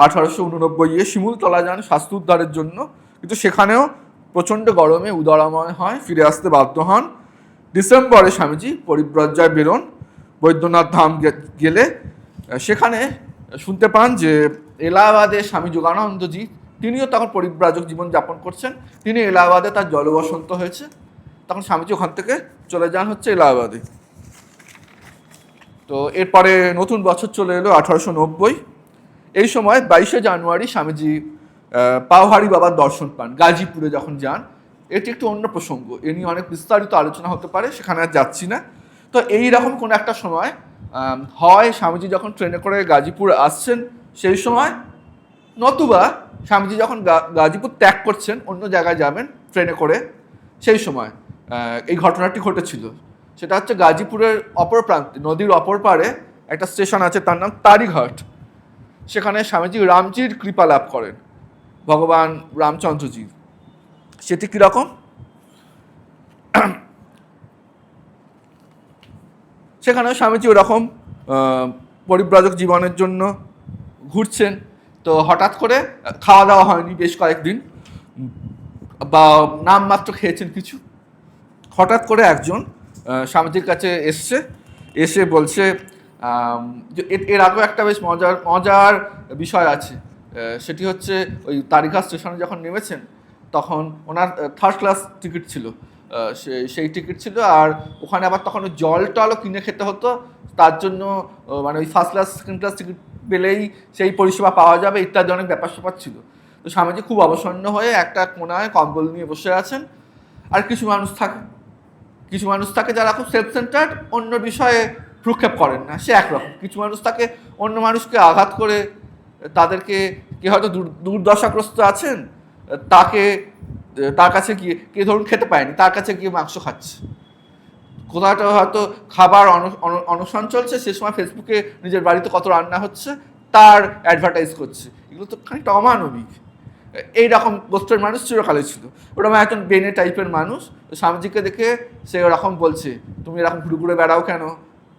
1889 শিমুলতলা যান স্বাস্থ্য উদ্ধারের জন্য, কিন্তু সেখানেও প্রচণ্ড গরমে উদরাময় হয়, ফিরে আসতে বাধ্য হন। ডিসেম্বরে স্বামীজি পরিব্রজ্যায় বেরোন, বৈদ্যনাথ ধাম গেলে সেখানে শুনতে পান যে এলাহাবাদে স্বামী যোগানন্দজি, তিনিও তখন পরিব্রাজক জীবনযাপন করছেন, তিনি এলাহাবাদে তার জলবসন্ত হয়েছে। তখন স্বামীজি ওখান থেকে চলে যান হচ্ছে এলাহাবাদে। তো এরপরে নতুন বছর চলে এলো 1890। এই সময় 22শে জানুয়ারি স্বামীজি পাওহারি বাবার দর্শন পান গাজীপুরে যখন যান। এটি একটু অন্য প্রসঙ্গ, এ নিয়ে অনেক বিস্তারিত আলোচনা হতে পারে, সেখানে আর যাচ্ছি না। তো এইরকম কোনো একটা সময় হয় স্বামীজি যখন ট্রেনে করে গাজীপুর আসছেন সেই সময়, নতুবা স্বামীজি যখন গাজীপুর ত্যাগ করছেন অন্য জায়গায় যাবেন ট্রেনে করে, সেই সময় এই ঘটনাটি ঘটেছিল। সেটা হচ্ছে গাজীপুরের অপর প্রান্তে, নদীর অপর পারে একটা স্টেশন আছে, তার নাম তারিঘাট। সেখানে স্বামীজি রামজির কৃপা লাভ করেন, ভগবান রামচন্দ্রজি। সেটি কীরকম? সেখানেও স্বামীজি ওরকম পরিব্রাজক জীবনের জন্য ঘুরছেন। তো হঠাৎ করে খাওয়া দাওয়া হয়নি বেশ কয়েকদিন, বা নামমাত্র খেয়েছেন কিছু। হঠাৎ করে একজন স্বামীজির কাছে এসে বলছে, এর আগেও একটা বেশ মজার বিষয় আছে। সেটি হচ্ছে ওই তারিঘাট স্টেশনে যখন নেমেছেন তখন ওনার থার্ড ক্লাস টিকিট ছিল, সেই টিকিট ছিল, আর ওখানে আবার তখন জল টলও কিনে খেতে হতো, তার জন্য মানে ওই first class second class ticket পেলেই সেই পরিষেবা পাওয়া যাবে ইত্যাদি অনেক ব্যাপার স্যাপার ছিল। তো স্বামীজি খুব অবসন্ন হয়ে একটা কোনায় কম্বল নিয়ে বসে আছেন। আর কিছু মানুষ থাকে যারা খুব সেলফ সেন্টার্ড, অন্য বিষয়ে ভ্রুক্ষেপ করেন না, সে একরকম। কিছু মানুষ থাকে অন্য মানুষকে আঘাত করে, তাদেরকে কে হয়তো দুর্দশাগ্রস্ত আছেন, তার কাছে গিয়ে, কে ধরুন খেতে পায়নি, তার কাছে গিয়ে মাংস খাচ্ছে, কোথাটা হয়তো খাবার অনশন চলছে, সে সময় ফেসবুকে নিজের বাড়িতে কত রান্না হচ্ছে তার অ্যাডভার্টাইজ করছে। এগুলো তো খানিকটা অমানবিক। এইরকম গোষ্ঠীর মানুষ চিরকালে ছিল। ওরকম একজন বেনে টাইপের মানুষ স্বামীজিকে দেখে সে ওরকম বলছে, তুমি এরকম ঘুরে ঘুরে বেড়াও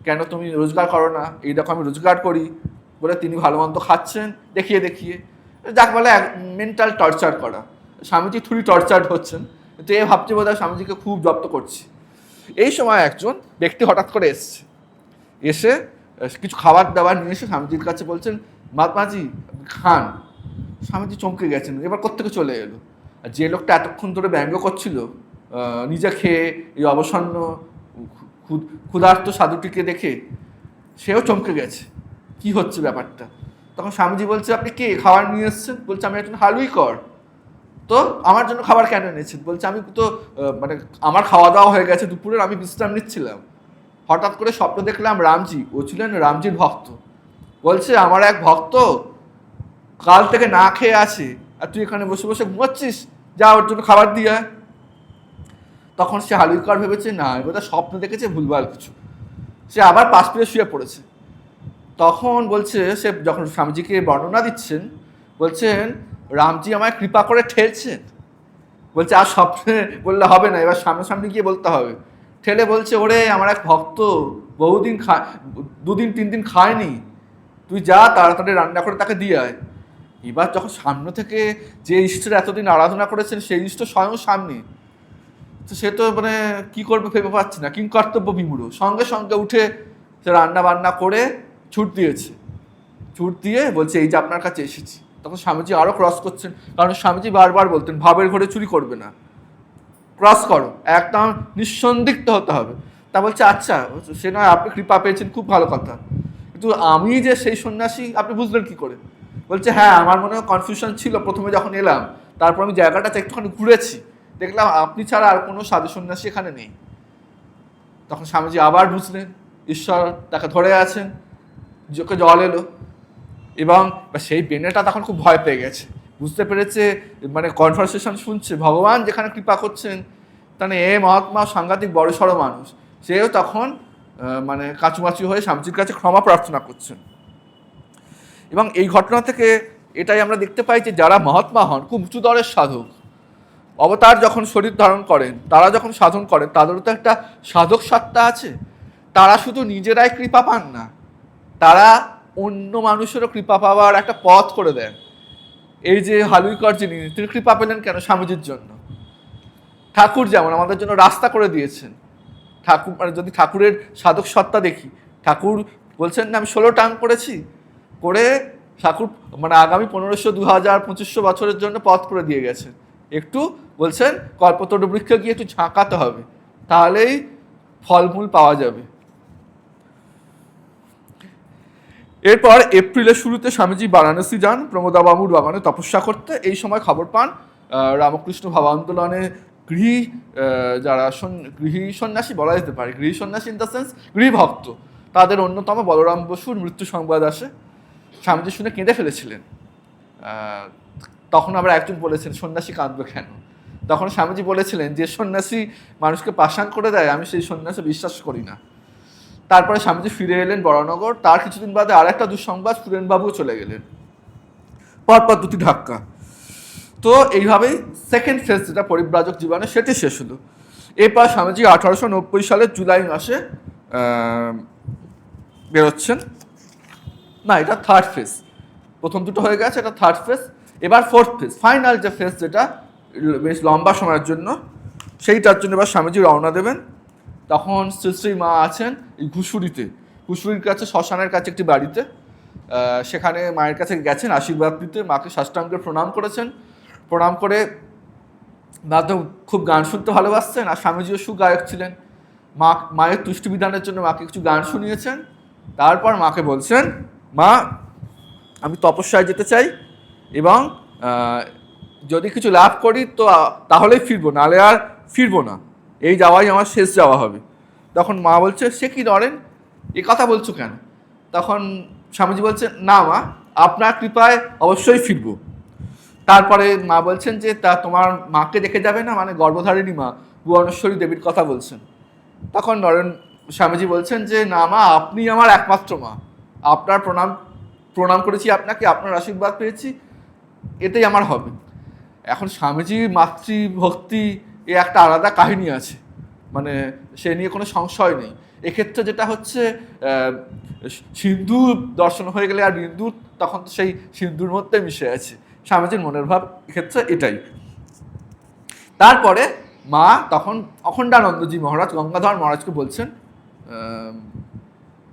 কেন তুমি রোজগার করো না? এইরকম আমি রোজগার করি বলে তিনি ভালো মন্দ খাচ্ছেন দেখিয়ে, যাকে বলে মেন্টাল টর্চার করা। স্বামীজি থুড়ি টর্চার্ড হচ্ছেন, তো এ ভাবছে বোধ হয় স্বামীজিকে খুব জব্দ করছি। এই সময় একজন ব্যক্তি হঠাৎ করে এসে কিছু খাবার দাবার নিয়ে এসে স্বামীজির কাছে বলছেন, মহাত্মাজি খান। স্বামীজি চমকে গেছেন, এবার কোত্থেকে চলে এলো। আর যে লোকটা এতক্ষণ ধরে ব্যঙ্গ করছিল নিজে খেয়ে এই অবসন্ন ক্ষুধার্ত সাধুটিকে দেখে, সেও চমকে গেছে, কি হচ্ছে ব্যাপারটা। তখন স্বামীজি বলছে, আপনি কে, খাবার নিয়ে এসছেন? বলছে, আমি একজন হালুই কর। তো আমার জন্য খাবার কেন এনেছেন? বলছে, আমি তো মানে আমার খাওয়া দাওয়া হয়ে গেছে দুপুরের, আমি বিশ্রাম নিচ্ছিলাম, হঠাৎ করে স্বপ্ন দেখলাম রামজি, ও ছিলেন রামজির ভক্ত। বলছে, আমার এক ভক্ত কাল থেকে না খেয়ে আছে, আর তুই এখানে বসে বসে ঘুমাচ্ছিস, যা ওর জন্য খাবার দিয়ে। তখন সে হালুইকর ভেবেছে, না এবার স্বপ্ন দেখেছে ভুলভাল কিছু, সে আবার পাশ ফিরে শুয়ে পড়েছে। তখন বলছে, সে যখন স্বামীজিকে বর্ণনা দিচ্ছেন, বলছেন, রামজি আমায় কৃপা করে ঠেলছেন। বলছে, আর স্বপ্নে বললে হবে না, এবার সামনাসামনি গিয়ে বলতে হবে। ঠেলে বলছে, ওরে আমার এক ভক্ত বহুদিন 2 দিন 3 দিন খায়নি, তুই যা তাড়াতাড়ি রান্না করে তাকে দিয়ে আয়। এবার যখন সামনে থেকে যে ইষ্টের এতদিন আরাধনা করেছেন সেই ইষ্ট স্বয়ং সামনে, তো সে তো মানে কী করবে ভেবে পাচ্ছে না, কিংকর্তব্য বিমূঢ়। সঙ্গে সঙ্গে উঠে সে রান্না বান্না করে ছুট দিয়ে বলছে, এই যে আপনার কাছে এসেছি। তখন স্বামীজি আরও ক্রস করছেন, কারণ স্বামীজি বারবার বলতেন, ভাবের ঘরে চুরি করবে না, ক্রস করো, একদম নিঃসন্দিগ্ধ হতে হবে। তা বলছে, আচ্ছা সে নয় আপনি কৃপা পেয়েছেন, খুব ভালো কথা, কিন্তু আমি যে সেই সন্ন্যাসী আপনি বুঝলেন কি করে? বলছে, হ্যাঁ আমার মনে হয় কনফিউশন ছিল প্রথমে যখন এলাম, তারপর আমি জায়গাটাতে একটুখানি ঘুরেছি, দেখলাম আপনি ছাড়া আর কোনো সাধু সন্ন্যাসী এখানে নেই। তখন স্বামীজি আবার বুঝলেন ঈশ্বর তাকে ধরে আছেন, চোখে জল এলো, এবং সেই বেনেটা তখন খুব ভয় পেয়ে গেছে, বুঝতে পেরেছে মানে কনভারসেশন শুনছে, ভগবান যেখানে কৃপা করছেন, তাহলে এ মহাত্মা সাংঘাতিক বড়সড় মানুষ। সেও তখন মানে কাচুমাচু হয়ে স্বামীজির কাছে ক্ষমা প্রার্থনা করছেন। এবং এই ঘটনা থেকে এটাই আমরা দেখতে পাই যে যারা মহাত্মা হন, খুব উঁচু দরের সাধক, অবতার যখন শরীর ধারণ করেন, তারা যখন সাধন করেন, তাদেরও তো একটা সাধক সত্তা আছে। তারা শুধু নিজেরাই কৃপা পান না, তারা অন্য মানুষেরও কৃপা পাওয়ার একটা পথ করে দেন। এই যে হালুইকর যিনি, তিনি কৃপা পেলেন কেন? স্বামীজির জন্য। ঠাকুর যেমন আমাদের জন্য রাস্তা করে দিয়েছেন। ঠাকুর মানে যদি ঠাকুরের সাধক সত্তা দেখি, ঠাকুর বলছেন না আমি 16 টাং করেছি, করে ঠাকুর মানে আগামী 1500, 2000, 2500 বছরের জন্য পথ করে দিয়ে গেছেন। একটু বলছেন কল্পতরু বৃক্ষ গিয়ে একটু ঝাঁকাতে হবে, তাহলেই ফলমূল পাওয়া যাবে। এরপর এপ্রিলের শুরুতে স্বামীজি বারাণসী যান প্রমোদাবাবুর বাগানে তপস্যা করতে। এই সময় খবর পান রামকৃষ্ণ ভাব আন্দোলনে যারা গৃহী সন্ন্যাসী বলা যেতে পারে, গৃহী সন্ন্যাসী ইন দ্য সেন্স গৃহভক্ত, তাদের অন্যতম বলরাম বসুর মৃত্যু সংবাদ আসে। স্বামীজি শুনে কেঁদে ফেলেছিলেন। তখন আবার একজন বলেছেন সন্ন্যাসী কাঁদবে কেন? তখন স্বামীজি বলেছিলেন যে সন্ন্যাসী মানুষকে পাষাণ করে দেয়, আমি সেই সন্ন্যাসে বিশ্বাস করি না। তারপরে স্বামীজি ফিরে এলেন বরানগর। তার কিছুদিন বাদে আর একটা দুঃসংবাদ, সুরেনবাবুও চলে গেলেন, পরপর 2টি ধাক্কা। তো এইভাবেই সেকেন্ড ফেজ যেটা পরিব্রাজক জীবনে, সেটি শেষ হলো। এরপর স্বামীজি 1890 সালের জুলাই মাসে বেরোচ্ছেন। না, এটা থার্ড ফেজ, প্রথম দুটো হয়ে গেছে, এটা থার্ড ফেজ। এবার ফোর্থ ফেজ, ফাইনাল যে ফেজ, যেটা বেশ লম্বা সময়ের জন্য, সেইটার জন্য এবার স্বামীজি রওনা দেবেন। তখন শ্রী শ্রী মা আছেন এই ঘুষুরিতে, ঘুষুরির কাছে শ্মশানের কাছে একটি বাড়িতে। সেখানে মায়ের কাছে গেছেন আশীর্বাদ নিতে, মাকে সাষ্টাঙ্গে প্রণাম করেছেন। প্রণাম করে মা তো খুব গান শুনতে ভালোবাসছেন, আর স্বামীজিও সুগায়ক ছিলেন। মায়ের তুষ্টি বিধানের জন্য মাকে কিছু গান শুনিয়েছেন। তারপর মাকে বলছেন, মা আমি তপস্যায় যেতে চাই, এবং যদি কিছু লাভ করি তো তাহলেই ফিরবো, নাহলে আর ফিরবো না, এই যাওয়াই আমার শেষ যাওয়া হবে। তখন মা বলছে, সে কি নরেন, এ কথা বলছো কেন? তখন স্বামীজি বলছেন, না মা, আপনার কৃপায় অবশ্যই ফিরবো। তারপরে মা বলছেন যে তা তোমার মাকে দেখে যাবে না, মানে গর্ভধারিণী মা ভুবনেশ্বরী দেবীর কথা বলছেন। তখন স্বামীজি বলছেন যে না মা, আপনি আমার একমাত্র মা, আপনার প্রণাম করেছি আপনাকে, আপনার আশীর্বাদ পেয়েছি, এতেই আমার হবে। এখন স্বামীজির মাতৃভক্তি এ একটা আলাদা কাহিনী আছে, সে নিয়ে কোনো সংশয় নেই। এক্ষেত্রে যেটা হচ্ছে, সিন্ধু দর্শন হয়ে গেলে আর বিন্দু তখন তো সেই সিন্ধুর মধ্যে মিশে আছে। স্বামীজির মনের ভাব এক্ষেত্রে এটাই। তারপরে মা তখন অখণ্ডানন্দজি মহারাজ, গঙ্গাধর মহারাজকে বলছেন,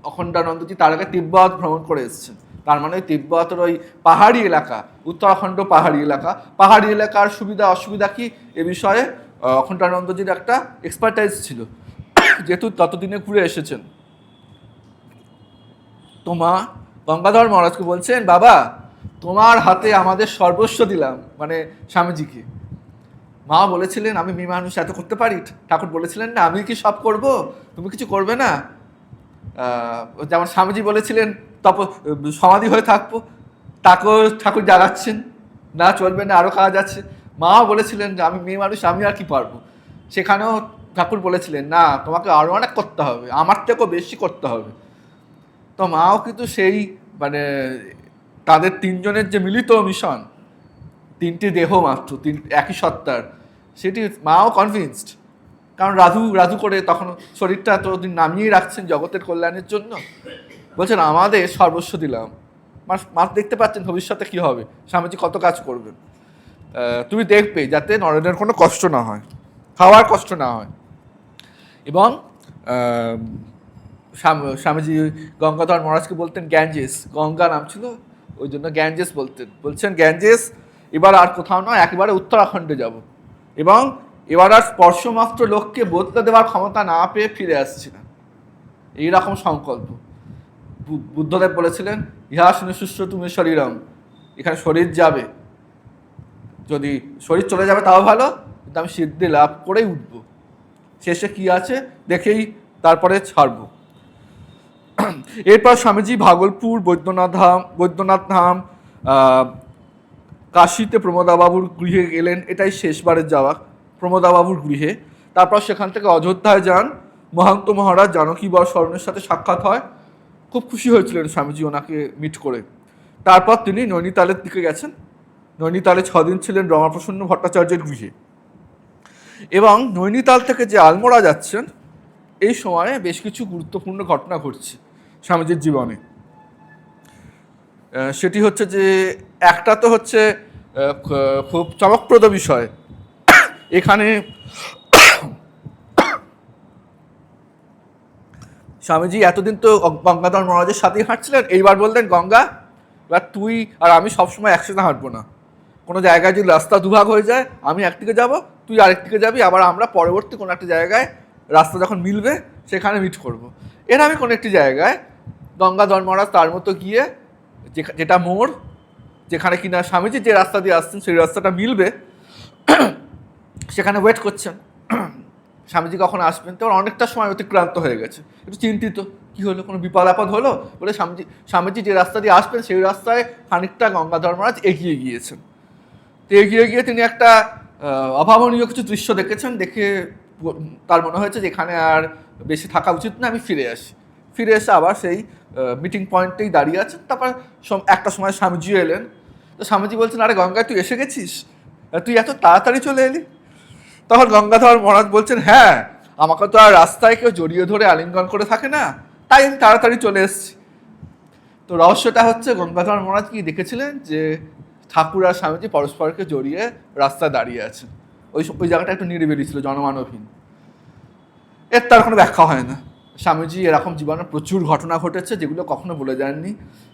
অখণ্ডানন্দজি তার আগে তিব্বত ভ্রমণ করে এসেছেন, তার মানে তিব্বতের ওই পাহাড়ি এলাকা, উত্তরাখণ্ড পাহাড়ি এলাকার সুবিধা অসুবিধা কি এ বিষয়ে অখণ্ডানন্দজির একটা এক্সপার্টাইজ ছিল, যেহেতু ততদিনে ঘুরে এসেছেন। তো মা গঙ্গাধর মহারাজকে বলছেন, বাবা তোমার হাতে আমাদের সর্বস্ব দিলাম, মানে স্বামীজিকে। মা বলেছিলেন, আমি মেয়ে মানুষ এত করতে পারি? ঠাকুর বলেছিলেন না, আমি কি সব করব, তুমি কিছু করবে না? যেমন স্বামীজি বলেছিলেন সমাধি হয়ে থাকবো, তাকেও ঠাকুর জাগাচ্ছেন, না চলবে না, আরও কাজ আছে। মাও বলেছিলেন যে আমি মেয়ে মানুষ, আমি আর কি পারবো। সেখানেও ঠাকুর বলেছিলেন, না তোমাকে আরও অনেক করতে হবে, আমার থেকেও বেশি করতে হবে। তো মাও কিন্তু সেই তাদের তিনজনের যে মিলিত মিশন, 3টি দেহ মাত্র, একই সত্তার, সেটি মাও কনভিন্সড। কারণ রাধু করে তখন শরীরটা এতদিন নামিয়েই রাখছেন জগতের কল্যাণের জন্য। বলছেন আমাদের সর্বস্ব দিলাম, মা দেখতে পাচ্ছেন ভবিষ্যতে কি হবে, স্বামীজি কত কাজ করবেন, তুমি দেখবে যাতে নরেনের কোনো কষ্ট না হয়, খাওয়ার কষ্ট না হয়। এবং স্বামীজি গঙ্গাধর মহারাজকে বলতেন গ্যাঞ্জেস, গঙ্গা নাম ছিল ওই জন্য গ্যাঞ্জেস বলতেন। বলছেন গ্যাঞ্জেস এবার আর কোথাও নয়, একেবারে উত্তরাখণ্ডে যাব, এবং এবার আর স্পর্শমাত্র লোককে বদলে দেওয়ার ক্ষমতা না পেয়ে ফিরে আসছি না, এইরকম সংকল্প। বুদ্ধদেব বলেছিলেন, ইহা শুনে সুস্থ তুমি শরীরম, এখানে শরীর যাবে, যদি শরীর চলে যাবে তাও ভালো, কিন্তু আমি সিদ্ধি লাভ করেই উঠব, শেষে কি আছে দেখেই তারপরে ছাড়ব। এরপর স্বামীজি ভাগলপুর, বৈদ্যনাথ ধাম, কাশীতে প্রমোদাবাবুর গৃহে গেলেন, এটাই শেষবারের যাওয়া প্রমোদাবাবুর গৃহে। তারপর সেখান থেকে অযোধ্যায় যান, মহান্ত মহারাজ জানকী বর শরণের সাথে সাক্ষাৎ হয়, খুব খুশি হয়েছিলেন স্বামীজি ওনাকে মিট করে। তারপর তিনি নৈনিতালের দিকে গেছেন, নৈনিতালে 6 দিন ছিলেন রমাপ্রসন্ন ভট্টাচার্যের গৃহে। এবং নৈনিতাল থেকে যে আলমোড়া যাচ্ছেন এই সময়ে বেশ কিছু গুরুত্বপূর্ণ ঘটনা ঘটছে স্বামীজির জীবনে। সেটি হচ্ছে যে একটা তো হচ্ছে খুব চমকপ্রদ বিষয়, এখানে স্বামীজি এতদিন তো গঙ্গাধর মহারাজের সাথেই হাঁটছিলেন, এইবার বললেন গঙ্গা এবার তুই আর আমি সবসময় একসাথে হাঁটবো না, কোনো জায়গায় যদি রাস্তা দুভাগ হয়ে যায় আমি একদিকে যাব, তুই আরেকদিকে যাবি, আবার আমরা পরবর্তী কোনো একটা জায়গায় রাস্তা যখন মিলবে সেখানে মিট করব। এর আমি কোনো একটি জায়গায় গঙ্গাধর মহারাজ তার মতো গিয়ে যেটা মোড়, যেখানে কিনা স্বামীজি যে রাস্তা দিয়ে আসছেন সেই রাস্তাটা মিলবে, সেখানে ওয়েট করছেন স্বামীজি কখন আসবেন। তো অনেকটা সময় অতিক্রান্ত হয়ে গেছে, একটু চিন্তিত কী হলো, কোনো বিপদ আপদ হলো বলে স্বামীজি যে রাস্তা দিয়ে আসবেন সেই রাস্তায় খানিকটা গঙ্গাধর মহারাজ এগিয়ে গিয়েছেন। তো এগিয়ে গিয়ে তিনি একটা অভাবনীয় কিছু দৃশ্য দেখেছেন, দেখে তার মনে হয়েছে যে এখানে আর বেশি থাকা উচিত না, আমি ফিরে আসি। ফিরে এসে আবার সেই মিটিং পয়েন্টেই দাঁড়িয়ে আছেন। তারপর একটা সময় স্বামীজিও এলেন। তো স্বামীজি বলছেন, আরে গঙ্গায় তুই এসে গেছিস, তুই এত তাড়াতাড়ি চলে এলি? তখন গঙ্গাধর মহারাজ বলছেন, হ্যাঁ আমাকে তো আর রাস্তায় কেউ জড়িয়ে ধরে আলিঙ্গন করে থাকে না, তাই আমি তাড়াতাড়ি চলে এসেছি। তো রহস্যটা হচ্ছে গঙ্গাধর মহারাজ কি দেখেছিলেন যে ঠাকুর আর স্বামীজি পরস্পরকে জড়িয়ে রাস্তায় দাঁড়িয়ে আছেন, ওই জায়গাটা একটু নিরিবিলি ছিল, জনমানবহীন। এর তার কোনো ব্যাখ্যা হয় না। স্বামীজি এরকম জীবনে প্রচুর ঘটনা ঘটেছে যেগুলো কখনো বলে যাননি।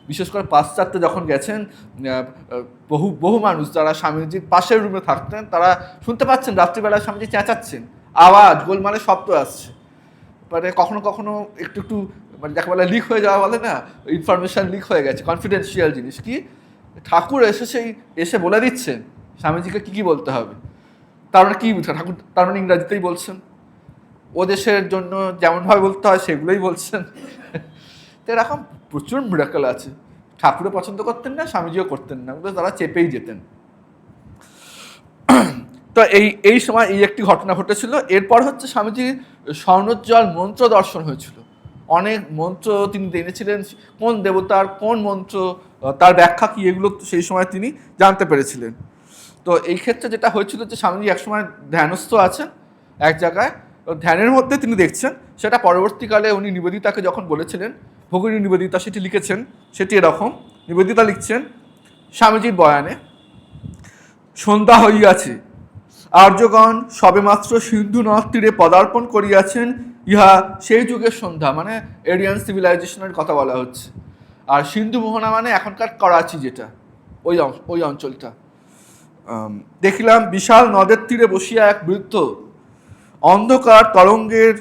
বিশেষ করে পাশ্চাত্যে যখন গেছেন, বহু মানুষ যারা স্বামীজির পাশের রুমে থাকতেন তারা শুনতে পাচ্ছেন রাত্রিবেলায় স্বামীজি চেঁচাচ্ছেন, আওয়াজ গোলমালে শব্দ আসছে। মানে কখনো কখনো একটু মানে যাকে বলে লিক হয়ে যাওয়া বলে না, ইনফরমেশান লিক হয়ে গেছে, কনফিডেন্সিয়াল জিনিস। কি ঠাকুর এসে বলে দিচ্ছেন স্বামীজিকে কী বলতে হবে, তার মানে কী ঠাকুর তার মানে ইংরাজিতেই বলছেন, ও দেশের জন্য যেমনভাবে বলতে হয় সেগুলোই বলছেন। তো এরকম প্রচুর মিরাকেল আছে। ঠাকুরও পছন্দ করতেন না, স্বামীজিও করতেন না, ওগুলো তারা চেপেই যেতেন। তো এই সময় এই একটি ঘটনা ঘটেছিল। এরপর হচ্ছে স্বামীজির স্বর্ণোজ্জ্বল মন্ত্র দর্শন হয়েছিল। অনেক মন্ত্র তিনি জেনেছিলেন, কোন দেবতার কোন মন্ত্র, তার ব্যাখ্যা কী, এগুলো সেই সময় তিনি জানতে পেরেছিলেন। তো এই ক্ষেত্রে যেটা হয়েছিল যে স্বামীজি একসময় ধ্যানস্থ আছেন এক জায়গায়, ধ্যানের মধ্যে তিনি দেখছেন, সেটা পরবর্তীকালে উনি নিবেদিতাকে যখন বলেছিলেন, ভগিনী নিবেদিতা সেটি লিখেছেন, সেটি এরকম। নিবেদিতা লিখছেন স্বামীজির বয়ানে, সন্ধ্যা হইয়াছে, আর্যগণ সবেমাত্র সিন্ধু নদ তীরে পদার্পণ করিয়াছেন, ইহা সেই যুগের সন্ধ্যা, মানে এরিয়ান সিভিলাইজেশনের কথা বলা হচ্ছে। আর সিন্ধু মোহনা মানে এখনকার করাচি, যেটা ওই অঞ্চলটা। দেখিলাম বিশাল নদের তীরে বসিয়া এক বৃদ্ধ, অন্ধকার তরঙ্গের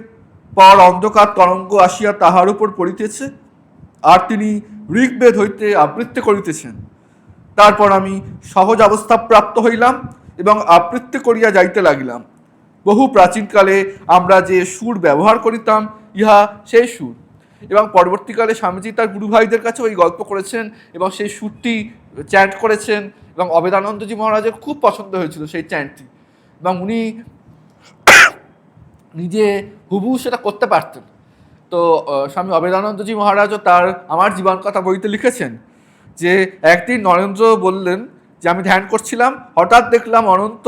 পর অন্ধকার তরঙ্গ আসিয়া তাহার উপর পড়িতেছে, আর তিনি ঋগ্বেদ হইতে আবৃত্তি করিতেছেন। তারপর আমি সহজ অবস্থা প্রাপ্ত হইলাম এবং আবৃত্তি করিয়া যাইতে লাগিলাম। বহু প্রাচীনকালে আমরা যে সুর ব্যবহার করিতাম, ইহা সেই সুর। এবং পরবর্তীকালে স্বামীজি তার গুরু ভাইদের কাছে ওই গল্প করেছেন এবং সেই সুরটি চ্যান্ট করেছেন, এবং অবেদানন্দজি মহারাজের খুব পছন্দ হয়েছিল সেই চ্যান্টটি, এবং উনি নিজে হুবহু সেটা করতে পারতেন। তো স্বামী অবেদানন্দজি মহারাজও তার আমার জীবন কথা বইতে লিখেছেন যে একদিন নরেন্দ্র বললেন যে আমি ধ্যান করছিলাম, হঠাৎ দেখলাম অনন্ত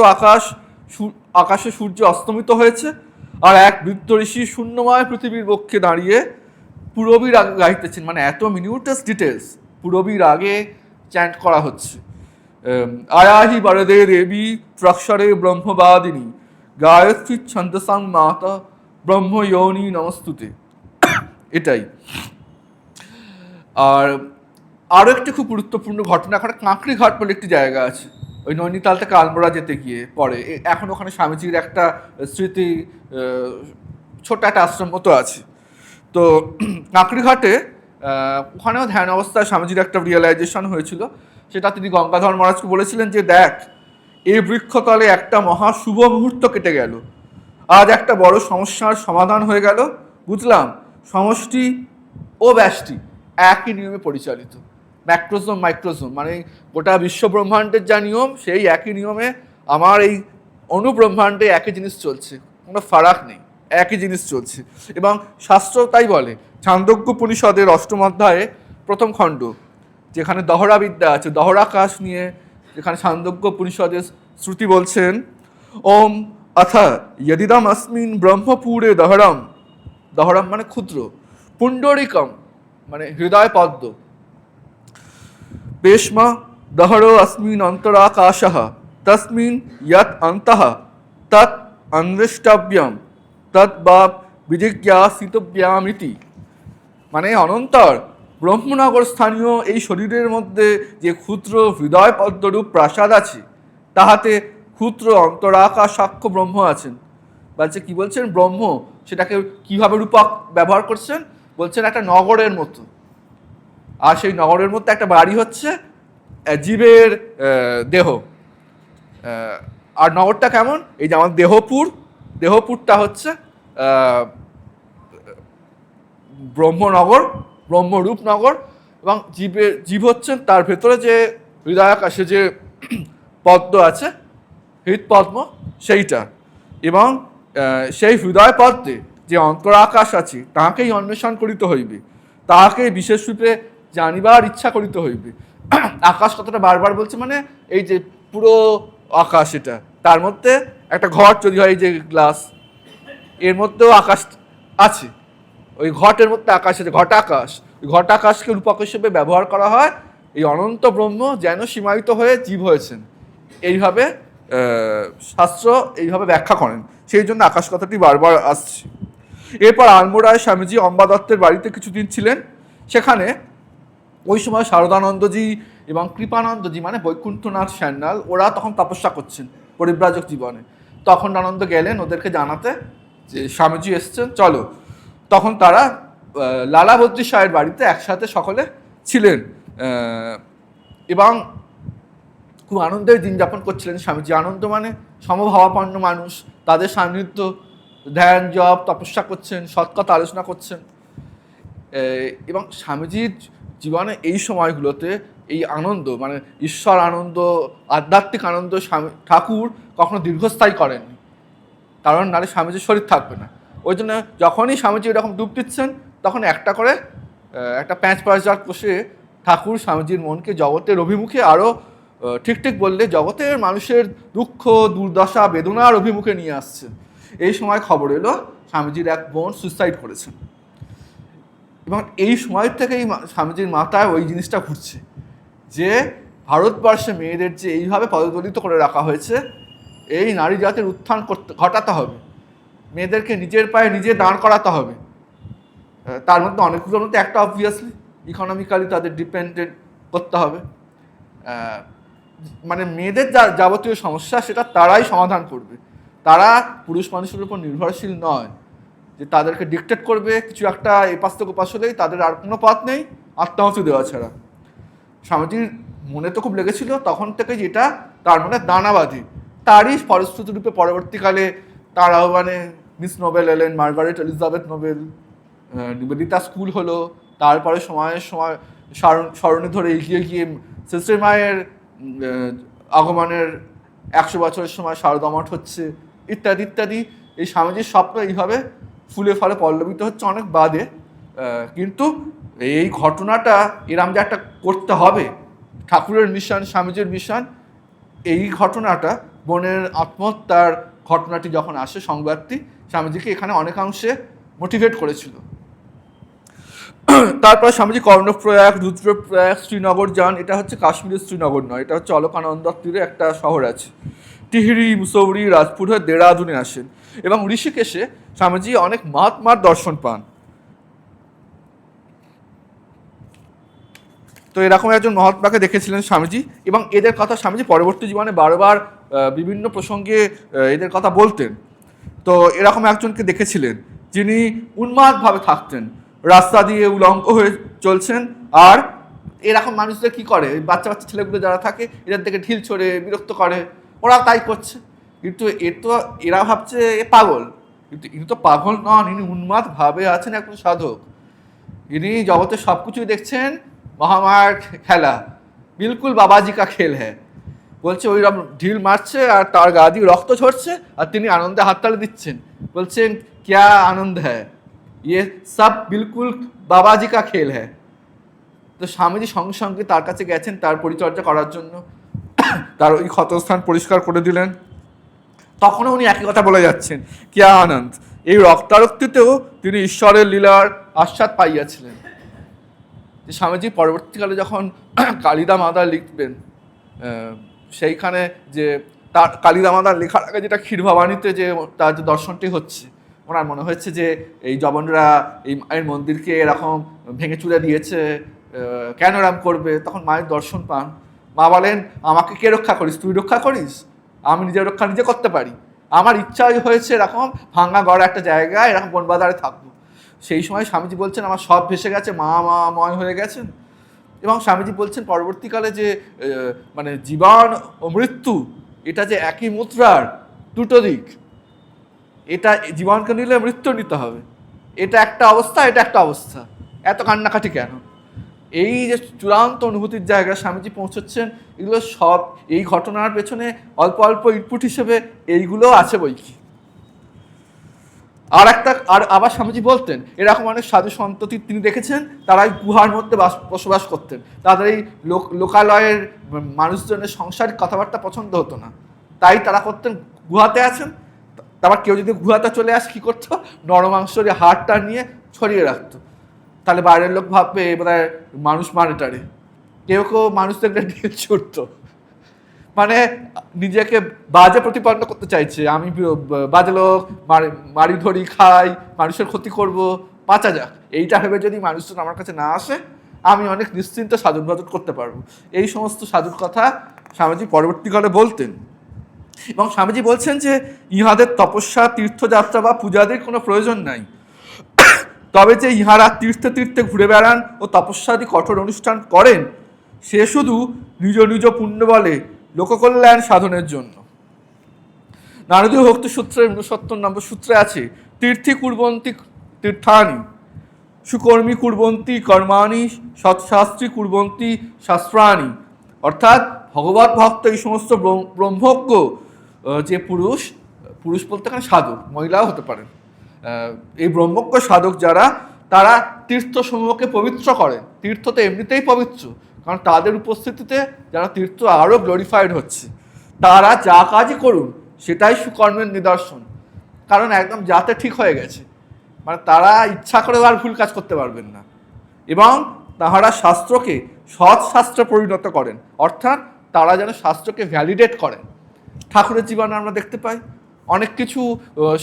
আকাশে সূর্য অস্তমিত হয়েছে, আর এক বৃদ্ধ ঋষি শূন্যময় পৃথিবীর বক্ষে দাঁড়িয়ে পূরবীর আগে গাইতেছেন। মানে এত মিনিউটাস ডিটেলস পূরবীর আগে চ্যান্ট করা হচ্ছে। আয়াহি বরদে দেবী ত্রক্ষরে ব্রহ্মবাদিনী গায়ত্রী ছন্দসাং মাতা ব্রহ্ম যোনি নমস্তুতে, এটাই। আর আরও একটি খুব গুরুত্বপূর্ণ ঘটনা, এখন কাঁকড়ি ঘাট বলে একটি জায়গা আছে, ওই নৈনিতাল থেকে আলমোড়া যেতে গিয়ে পরে। এখন ওখানে স্বামীজির একটা স্মৃতি ছোট একটা আশ্রম মতো আছে। তো কাঁকড়ি ঘাটে ওখানেও ধ্যান অবস্থায় স্বামীজির একটা রিয়েলাইজেশন হয়েছিল। সেটা তিনি গঙ্গাধর মহারাজকে বলেছিলেন যে দেখ, এই বৃক্ষতলে একটা মহা শুভ মুহূর্ত কেটে গেল। আজ একটা বড় সমস্যার সমাধান হয়ে গেল। বুঝলাম সমষ্টি ও ব্যষ্টি একই নিয়মে পরিচালিত। ম্যাক্রোজোম মাইক্রোজোম মানে গোটা বিশ্ব ব্রহ্মাণ্ডের যা নিয়ম, সেই একই নিয়মে আমার এই অনুব্রহ্মাণ্ডে একই জিনিস চলছে, কোনো ফারাক নেই, একই জিনিস চলছে। এবং শাস্ত্র তাই বলে, ছান্দোগ্য উপনিষদের অষ্টম অধ্যায়ে প্রথম খণ্ড, যেখানে দহরা বিদ্যা আছে, দহরাকাশ নিয়ে, যেখানে ছান্দোগ্য উপনিষদের শ্রুতি বলছেন, ওম অথ যদিদম अस्मिन् ব্রহ্মপুরে দহরম, দহরম মানে ক্ষুদ্র, পুণ্ডরিকম মানে হৃদয় পদ্ম, পেশমা দহরো अस्मिन् অন্তরাকাশঃ তস্মিन् যৎ অন্তঃ তৎ অন্বেষ্টব্যম তৎ বা বিজিজ্ঞাসিতব্যামিতি। মানে অনন্তর ব্রহ্মনগর স্থানীয় এই শরীরের মধ্যে যে ক্ষুদ্র হৃদয় পদ্মরূপ প্রাসাদ আছে, তাহাতে ক্ষুদ্র অন্তরাকাশাক্ষ ব্রহ্ম আছেন। বলছে কি বলছেন, ব্রহ্ম সেটাকে কিভাবে রূপক ব্যবহার করছেন, বলছেন একটা নগরের মতো। আর সেই নগরের মধ্যে একটা বাড়ি হচ্ছে জীবের দেহ। আর নগরটা কেমন, এই যে আমার দেহপুর, দেহপুরটা হচ্ছে ব্রহ্মনগর, ব্রহ্মরূপনগর। এবং জীব হচ্ছেন তার ভেতরে যে হৃদয়াকাশে যে পদ্ম আছে, হৃৎপদ্ম, সেইটা। এবং সেই হৃদয় পদ্মে যে অন্তরাকাশ আছে, তাহাকেই অন্বেষণ করিতে হইবে, তাহাকে বিশেষরূপে জানিবার ইচ্ছা করিতে হইবে। আকাশ কথাটা বারবার বলছে, মানে এই যে পুরো আকাশ, এটা তার মধ্যে একটা ঘট যদি হয়, এই যে গ্লাস, এর মধ্যেও আকাশ আছে, ওই ঘটের মধ্যে আকাশ আছে, ঘটাকাশ। ওই ঘটাকাশকে রূপক হিসেবে ব্যবহার করা হয়। এই অনন্ত ব্রহ্ম যেন সীমায়িত হয়ে জীব হয়েছেন, এইভাবে শাস্ত্র এইভাবে ব্যাখ্যা করেন। সেই জন্য আকাশ কথাটি বারবার আসছে। এরপর আলমোড়ায় স্বামীজি অম্বা দত্তের বাড়িতে কিছুদিন ছিলেন। সেখানে ওই সময় শারদানন্দজি এবং কৃপানন্দজি মানে বৈকুণ্ঠনাথ সান্যাল, ওরা তখন তপস্যা করছেন পরিব্রাজক জীবনে। তখন আনন্দ গেলেন ওদেরকে জানাতে যে স্বামীজি এসছেন, চলো। তখন তারা লালাবদ্রী সাহের বাড়িতে একসাথে সকলে ছিলেন এবং খুব আনন্দের দিন যাপন করছিলেন স্বামীজি। আনন্দ মানে সমভাবাপন্ন মানুষ, তাদের সান্নিধ্য, ধ্যান জপ তপস্যা করছেন, সৎকথা আলোচনা করছেন। এবং স্বামীজির জীবনে এই সময়গুলোতে এই আনন্দ মানে ঈশ্বর আনন্দ, আধ্যাত্মিক আনন্দ স্বামী ঠাকুর কখনো দীর্ঘস্থায়ী করেননি, কারণ নাহলে স্বামীজির শরীর থাকবে না। ওই জন্য যখনই স্বামীজি এরকম ডুব দিচ্ছেন, তখন একটা করে একটা প্যাঁচ পাঁচ কষে ঠাকুর স্বামীজির মনকে জগতের অভিমুখে, আরও ঠিক বললে জগতের মানুষের দুঃখ দুর্দশা বেদনার অভিমুখে নিয়ে আসছে। এই সময় খবর এলো স্বামীজির এক বোন সুইসাইড করেছেন। এবং এই সময় থেকেই স্বামীজির মাথায় ওই জিনিসটা ঘুরছে যে ভারতবর্ষে মেয়েদের যে এইভাবে পদদলিত করে রাখা হয়েছে, এই নারী জাতির উত্থান ঘটাতে হবে, মেয়েদেরকে নিজের পায়ে নিজে দাঁড় করাতে হবে। তার মধ্যে অনেকগুলোর মধ্যে একটা অবভিয়াসলি ইকোনমিক্যালি তাদের ডিপেন্ডেন্ট করতে হবে। মানে মেয়েদের যা যাবতীয় সমস্যা সেটা তারাই সমাধান করবে, তারা পুরুষ মানুষের উপর নির্ভরশীল নয় যে তাদেরকে ডিকটেট করবে কিছু একটা এপাশ থেকে ওপাশ হলেই তাদের আর কোনো পথ নেই আত্মাহুতি দেওয়া ছাড়া। স্বামীজির মনে তো খুব লেগেছিল তখন থেকে, যেটা তার মনে দানাবাদী, তারই ফলশ্রুতি রূপে পরবর্তীকালে তার আহ্বানে মিস নোবেল এলেন, Margaret Elizabeth Nobel, Nivedita school হলো, তারপরে সময়ের সময় স্মরণে ধরে এগিয়ে গিয়ে সিস্টার মায়ের আগমনের 100 বছরের সময় শারদা মঠ হচ্ছে, ইত্যাদি ইত্যাদি। এই স্বামীজির স্বপ্ন এইভাবে ফুলে ফলে পল্লবিত হচ্ছে অনেক বাদে। কিন্তু এই ঘটনাটা এরম যে একটা করতে হবে, ঠাকুরের মিশন, স্বামীজির মিশন, এই ঘটনাটা বোনের আত্মহত্যার ঘটনাটি যখন আসে সংবাদটি, স্বামীজিকে এখানে অনেকাংশে মোটিভেট করেছিল। তারপর স্বামীজি কর্ণপ্রয়াগ, রুদ্রপ্রয়াগ, শ্রীনগর যান। এটা হচ্ছে কাশ্মীরের শ্রীনগর নয়, এটা হচ্ছে অলকানন্দার তীরে একটা শহর আছে। টিহরি, মুসৌরি, রাজপুর হয়ে দেরাদুনে আসেন এবং ঋষিকেশে স্বামীজি অনেক মহাত্মার দর্শন পান। তো এরকম একজন মহাত্মাকে দেখেছিলেন স্বামীজি, এবং এদের কথা স্বামীজি পরবর্তী জীবনে বারবার বিভিন্ন প্রসঙ্গে এদের কথা বলতেন। তো এরকম একজনকে দেখেছিলেন যিনি উন্মাদভাবে থাকতেন, রাস্তা দিয়ে উলঙ্গ হয়ে চলছেন। আর এরকম মানুষদের কি করে, বাচ্চা বাচ্চা ছেলেগুলো যারা থাকে এদের থেকে ঢিল ছড়ে বিরক্ত করে, ওরা তাই করছে। কিন্তু এরা ভাবছে এ পাগল, কিন্তু ইনি তো পাগল নন, ইনি উন্মাদ ভাবে আছেন একজন সাধক। ইনি জগতে সব কিছুই দেখছেন মহামায়ার খেলা, বিলকুল বাবাজি কা খেল হ্যাঁ। বলছে ওই ঢিল মারছে আর তার গা দিয়ে রক্ত ঝরছে আর তিনি আনন্দে হাততালি দিচ্ছেন, বলছেন ক্যা আনন্দ হ্যাঁ, ইয়ে সব বিলকুল বাবাজি কা খেল হ্যাঁ। তো স্বামীজি সঙ্গে সঙ্গে তার কাছে গেছেন তার পরিচর্যা করার জন্য, তার ওই ক্ষতস্থান পরিষ্কার করে দিলেন। তখনও উনি একই কথা বলে যাচ্ছেন, ক্যা আনন্দ। এই রক্তারক্তিতেও তিনি ঈশ্বরের লীলার আস্বাদ পাইয়াছিলেন। যে স্বামীজি পরবর্তীকালে যখন কালিদা মাদার লিখবেন, সেইখানে যে তার কালিদা মাদার লেখার আগে যেটা ক্ষীর ভবানীতে যে তার যে দর্শনটি হচ্ছে, ওনার মনে হয়েছে যে এই জবনরা এই মায়ের মন্দিরকে এরকম ভেঙে চুরে দিয়েছে, কেন এরম করবে। তখন মায়ের দর্শন পান, মা বলেন আমাকে কে রক্ষা করিস, তুই রক্ষা করিস, আমি নিজের রক্ষা নিজে করতে পারি। আমার ইচ্ছাই হয়েছে এরকম ভাঙা গড়া একটা জায়গায় এরকম বনবাজারে থাকবো। সেই সময় স্বামীজি বলছেন আমার সব ভেসে গেছে, ময় হয়ে গেছেন। এবং স্বামীজি বলছেন পরবর্তীকালে যে মানে জীবন ও মৃত্যু এটা যে একই মুদ্রার দুটো দিক, এটা জীবনকে নিলে মৃত্যু নিতে হবে, এটা একটা অবস্থা, এটা একটা অবস্থা, এত কান্নাকাটি কেন। এই যে চূড়ান্ত অনুভূতির জায়গা স্বামীজি পৌঁছচ্ছেন, এগুলো সব এই ঘটনার পেছনে অল্প অল্প ইনপুট হিসেবে এইগুলো আছে বই কি। আর আবার স্বামীজি বলতেন এরকম অনেক সাধু সন্ততি তিনি দেখেছেন, তারা এই গুহার মধ্যে বসবাস করতেন, তাদের এই লোকালয়ের মানুষজনের সংসারিক কথাবার্তা পছন্দ হতো না, তাই তারা করতেন গুহাতে আছেন। তারপর কেউ যদি গুহাতে চলে আসে কী করতো, নরমাংসের হাড়টা নিয়ে ছড়িয়ে রাখতো, তাহলে বাইরের লোক ভাববে এবারে মানুষ মারে টারে। কেউ কেউ মানুষ দেখলে ঢিল ছুটতো, মানে নিজেকে বাজে প্রতিপন্ন করতে চাইছে, আমি বাজে লোক, মারি ধরি খাই, মানুষের ক্ষতি করব, বাঁচা যাক, এইটা ভেবে যদি মানুষজন আমার কাছে না আসে আমি অনেক নিশ্চিন্তে সাধন ভজন করতে পারবো। এই সমস্ত সাধুর কথা স্বামীজি পরবর্তীকালে বলতেন। এবং স্বামীজি বলছেন যে ইহাদের তপস্যা তীর্থযাত্রা বা পূজাদের কোনো প্রয়োজন নাই, তবে যে ইহারা তীর্থে তীর্থে ঘুরে বেড়ান ও তপস্যাদি কঠোর অনুষ্ঠান করেন, সে শুধু নিজ নিজ পুণ্য বলে লোককল্যাণ সাধনের জন্য। নারদীয় ভক্তি সূত্রের 69 নম্বর সূত্রে আছে তীর্থী কুর্বন্তী তীর্থানি, সুকর্মী কুর্বন্তী কর্মাণি, সৎশাস্ত্রী কুর্বন্তী শাস্ত্রাণি। অর্থাৎ ভগবত ভক্ত এই সমস্ত ব্রহ্মজ্ঞ যে পুরুষ বলতে এখানে সাধক, মহিলাও হতে পারেন, এই ব্রহ্মজ্ঞ সাধক যারা, তারা তীর্থসমূহকে পবিত্র করেন। তীর্থ তো এমনিতেই পবিত্র, কারণ তাদের উপস্থিতিতে যারা তীর্থ আরও গ্লোরিফাইড হচ্ছে। তারা যা কাজই করুন সেটাই সুকর্মের নিদর্শন, কারণ একদম যাতে ঠিক হয়ে গেছে, মানে তারা ইচ্ছা করে আর ভুল কাজ করতে পারবেন না। এবং তাহারা শাস্ত্রকে সৎ শাস্ত্রে পরিণত করেন, অর্থাৎ তারা যেন শাস্ত্রকে ভ্যালিডেট করেন। ঠাকুরের জীবনে আমরা দেখতে পাই অনেক কিছু,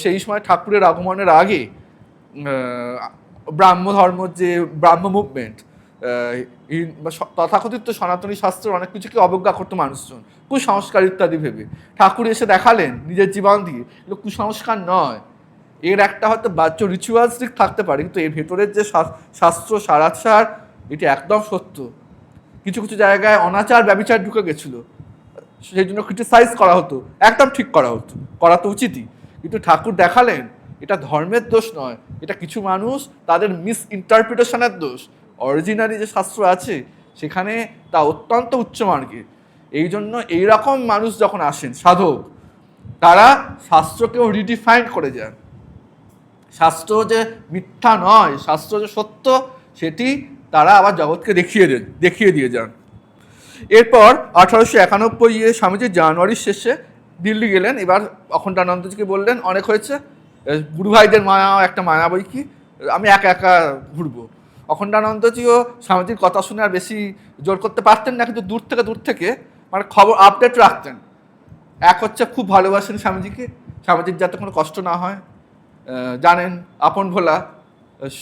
সেই সময় ঠাকুরের আগমনের আগে ব্রাহ্ম ধর্ম, যে ব্রাহ্ম মুভমেন্ট, তথাকথিত সনাতনী শাস্ত্রের অনেক কিছুকে অবজ্ঞা করতো মানুষজন, কুসংস্কার ইত্যাদি ভেবে। ঠাকুর এসে দেখালেন নিজের জীবন দিয়ে এগুলো কুসংস্কার নয়, এর একটা হয়তো বাহ্য রিচুয়ালস দিক থাকতে পারে, কিন্তু এর ভেতরের যে শাস্ত্র সারাৎসার এটি একদম সত্য। কিছু কিছু জায়গায় অনাচার ব্যভিচার ঢুকে গেছিলো, সেই জন্য ক্রিটিসাইজ করা হতো, একদম ঠিক করা তো উচিতই, কিন্তু ঠাকুর দেখালেন এটা ধর্মের দোষ নয়, এটা কিছু মানুষ তাদের মিস ইন্টারপ্রিটেশনের দোষ। অরিজিনালি যে শাস্ত্র আছে সেখানে তা অত্যন্ত উচ্চমার্গের। এই জন্য এইরকম মানুষ যখন আসেন সাধক, তারা শাস্ত্রকেও রিডিফাইন করে যান। শাস্ত্র যে মিথ্যা নয়, শাস্ত্র যে সত্য, সেটি তারা আবার জগৎকে দেখিয়ে দিয়ে যান। এরপর 1891 স্বামীজি জানুয়ারির শেষে দিল্লি গেলেন। এবার অখণ্ডানন্দজিকে বললেন অনেক হয়েছে, গুরু ভাইদের মায়া একটা মায়া বই কি, আমি একা একা ঘুরবো। অখণ্ডানন্দজিও স্বামীজির কথা শুনে আর বেশি জোর করতে পারতেন না, কিন্তু দূর থেকে মানে খবর আপডেট রাখতেন। এক হচ্ছে খুব ভালোবাসেন স্বামীজিকে, স্বামীজির যাতে কোনো কষ্ট না হয়, জানেন আপন ভোলা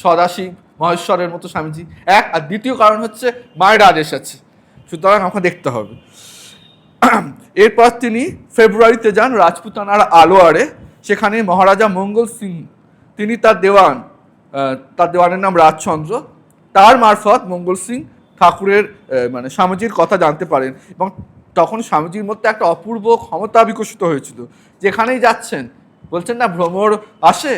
সদাশিব মহেশ্বরের মতো স্বামীজি এক। আর দ্বিতীয় কারণ হচ্ছে মায়ের আদেশ আছে, সুতরাং আমাকে দেখতে হবে। এরপর তিনি ফেব্রুয়ারিতে যান রাজপুতানার আলোয়ারে, সেখানে মহারাজা মঙ্গল সিং, তিনি তার দেওয়ানের নাম রাজচন্দ্র, তার মারফত মঙ্গল সিং ঠাকুরের মানে স্বামীজির কথা জানতে পারেন এবং তখন স্বামীজির মধ্যে একটা অপূর্ব ক্ষমতা বিকশিত হয়েছিল। যেখানেই যাচ্ছেন বলছেন না, ভ্রমর আসে,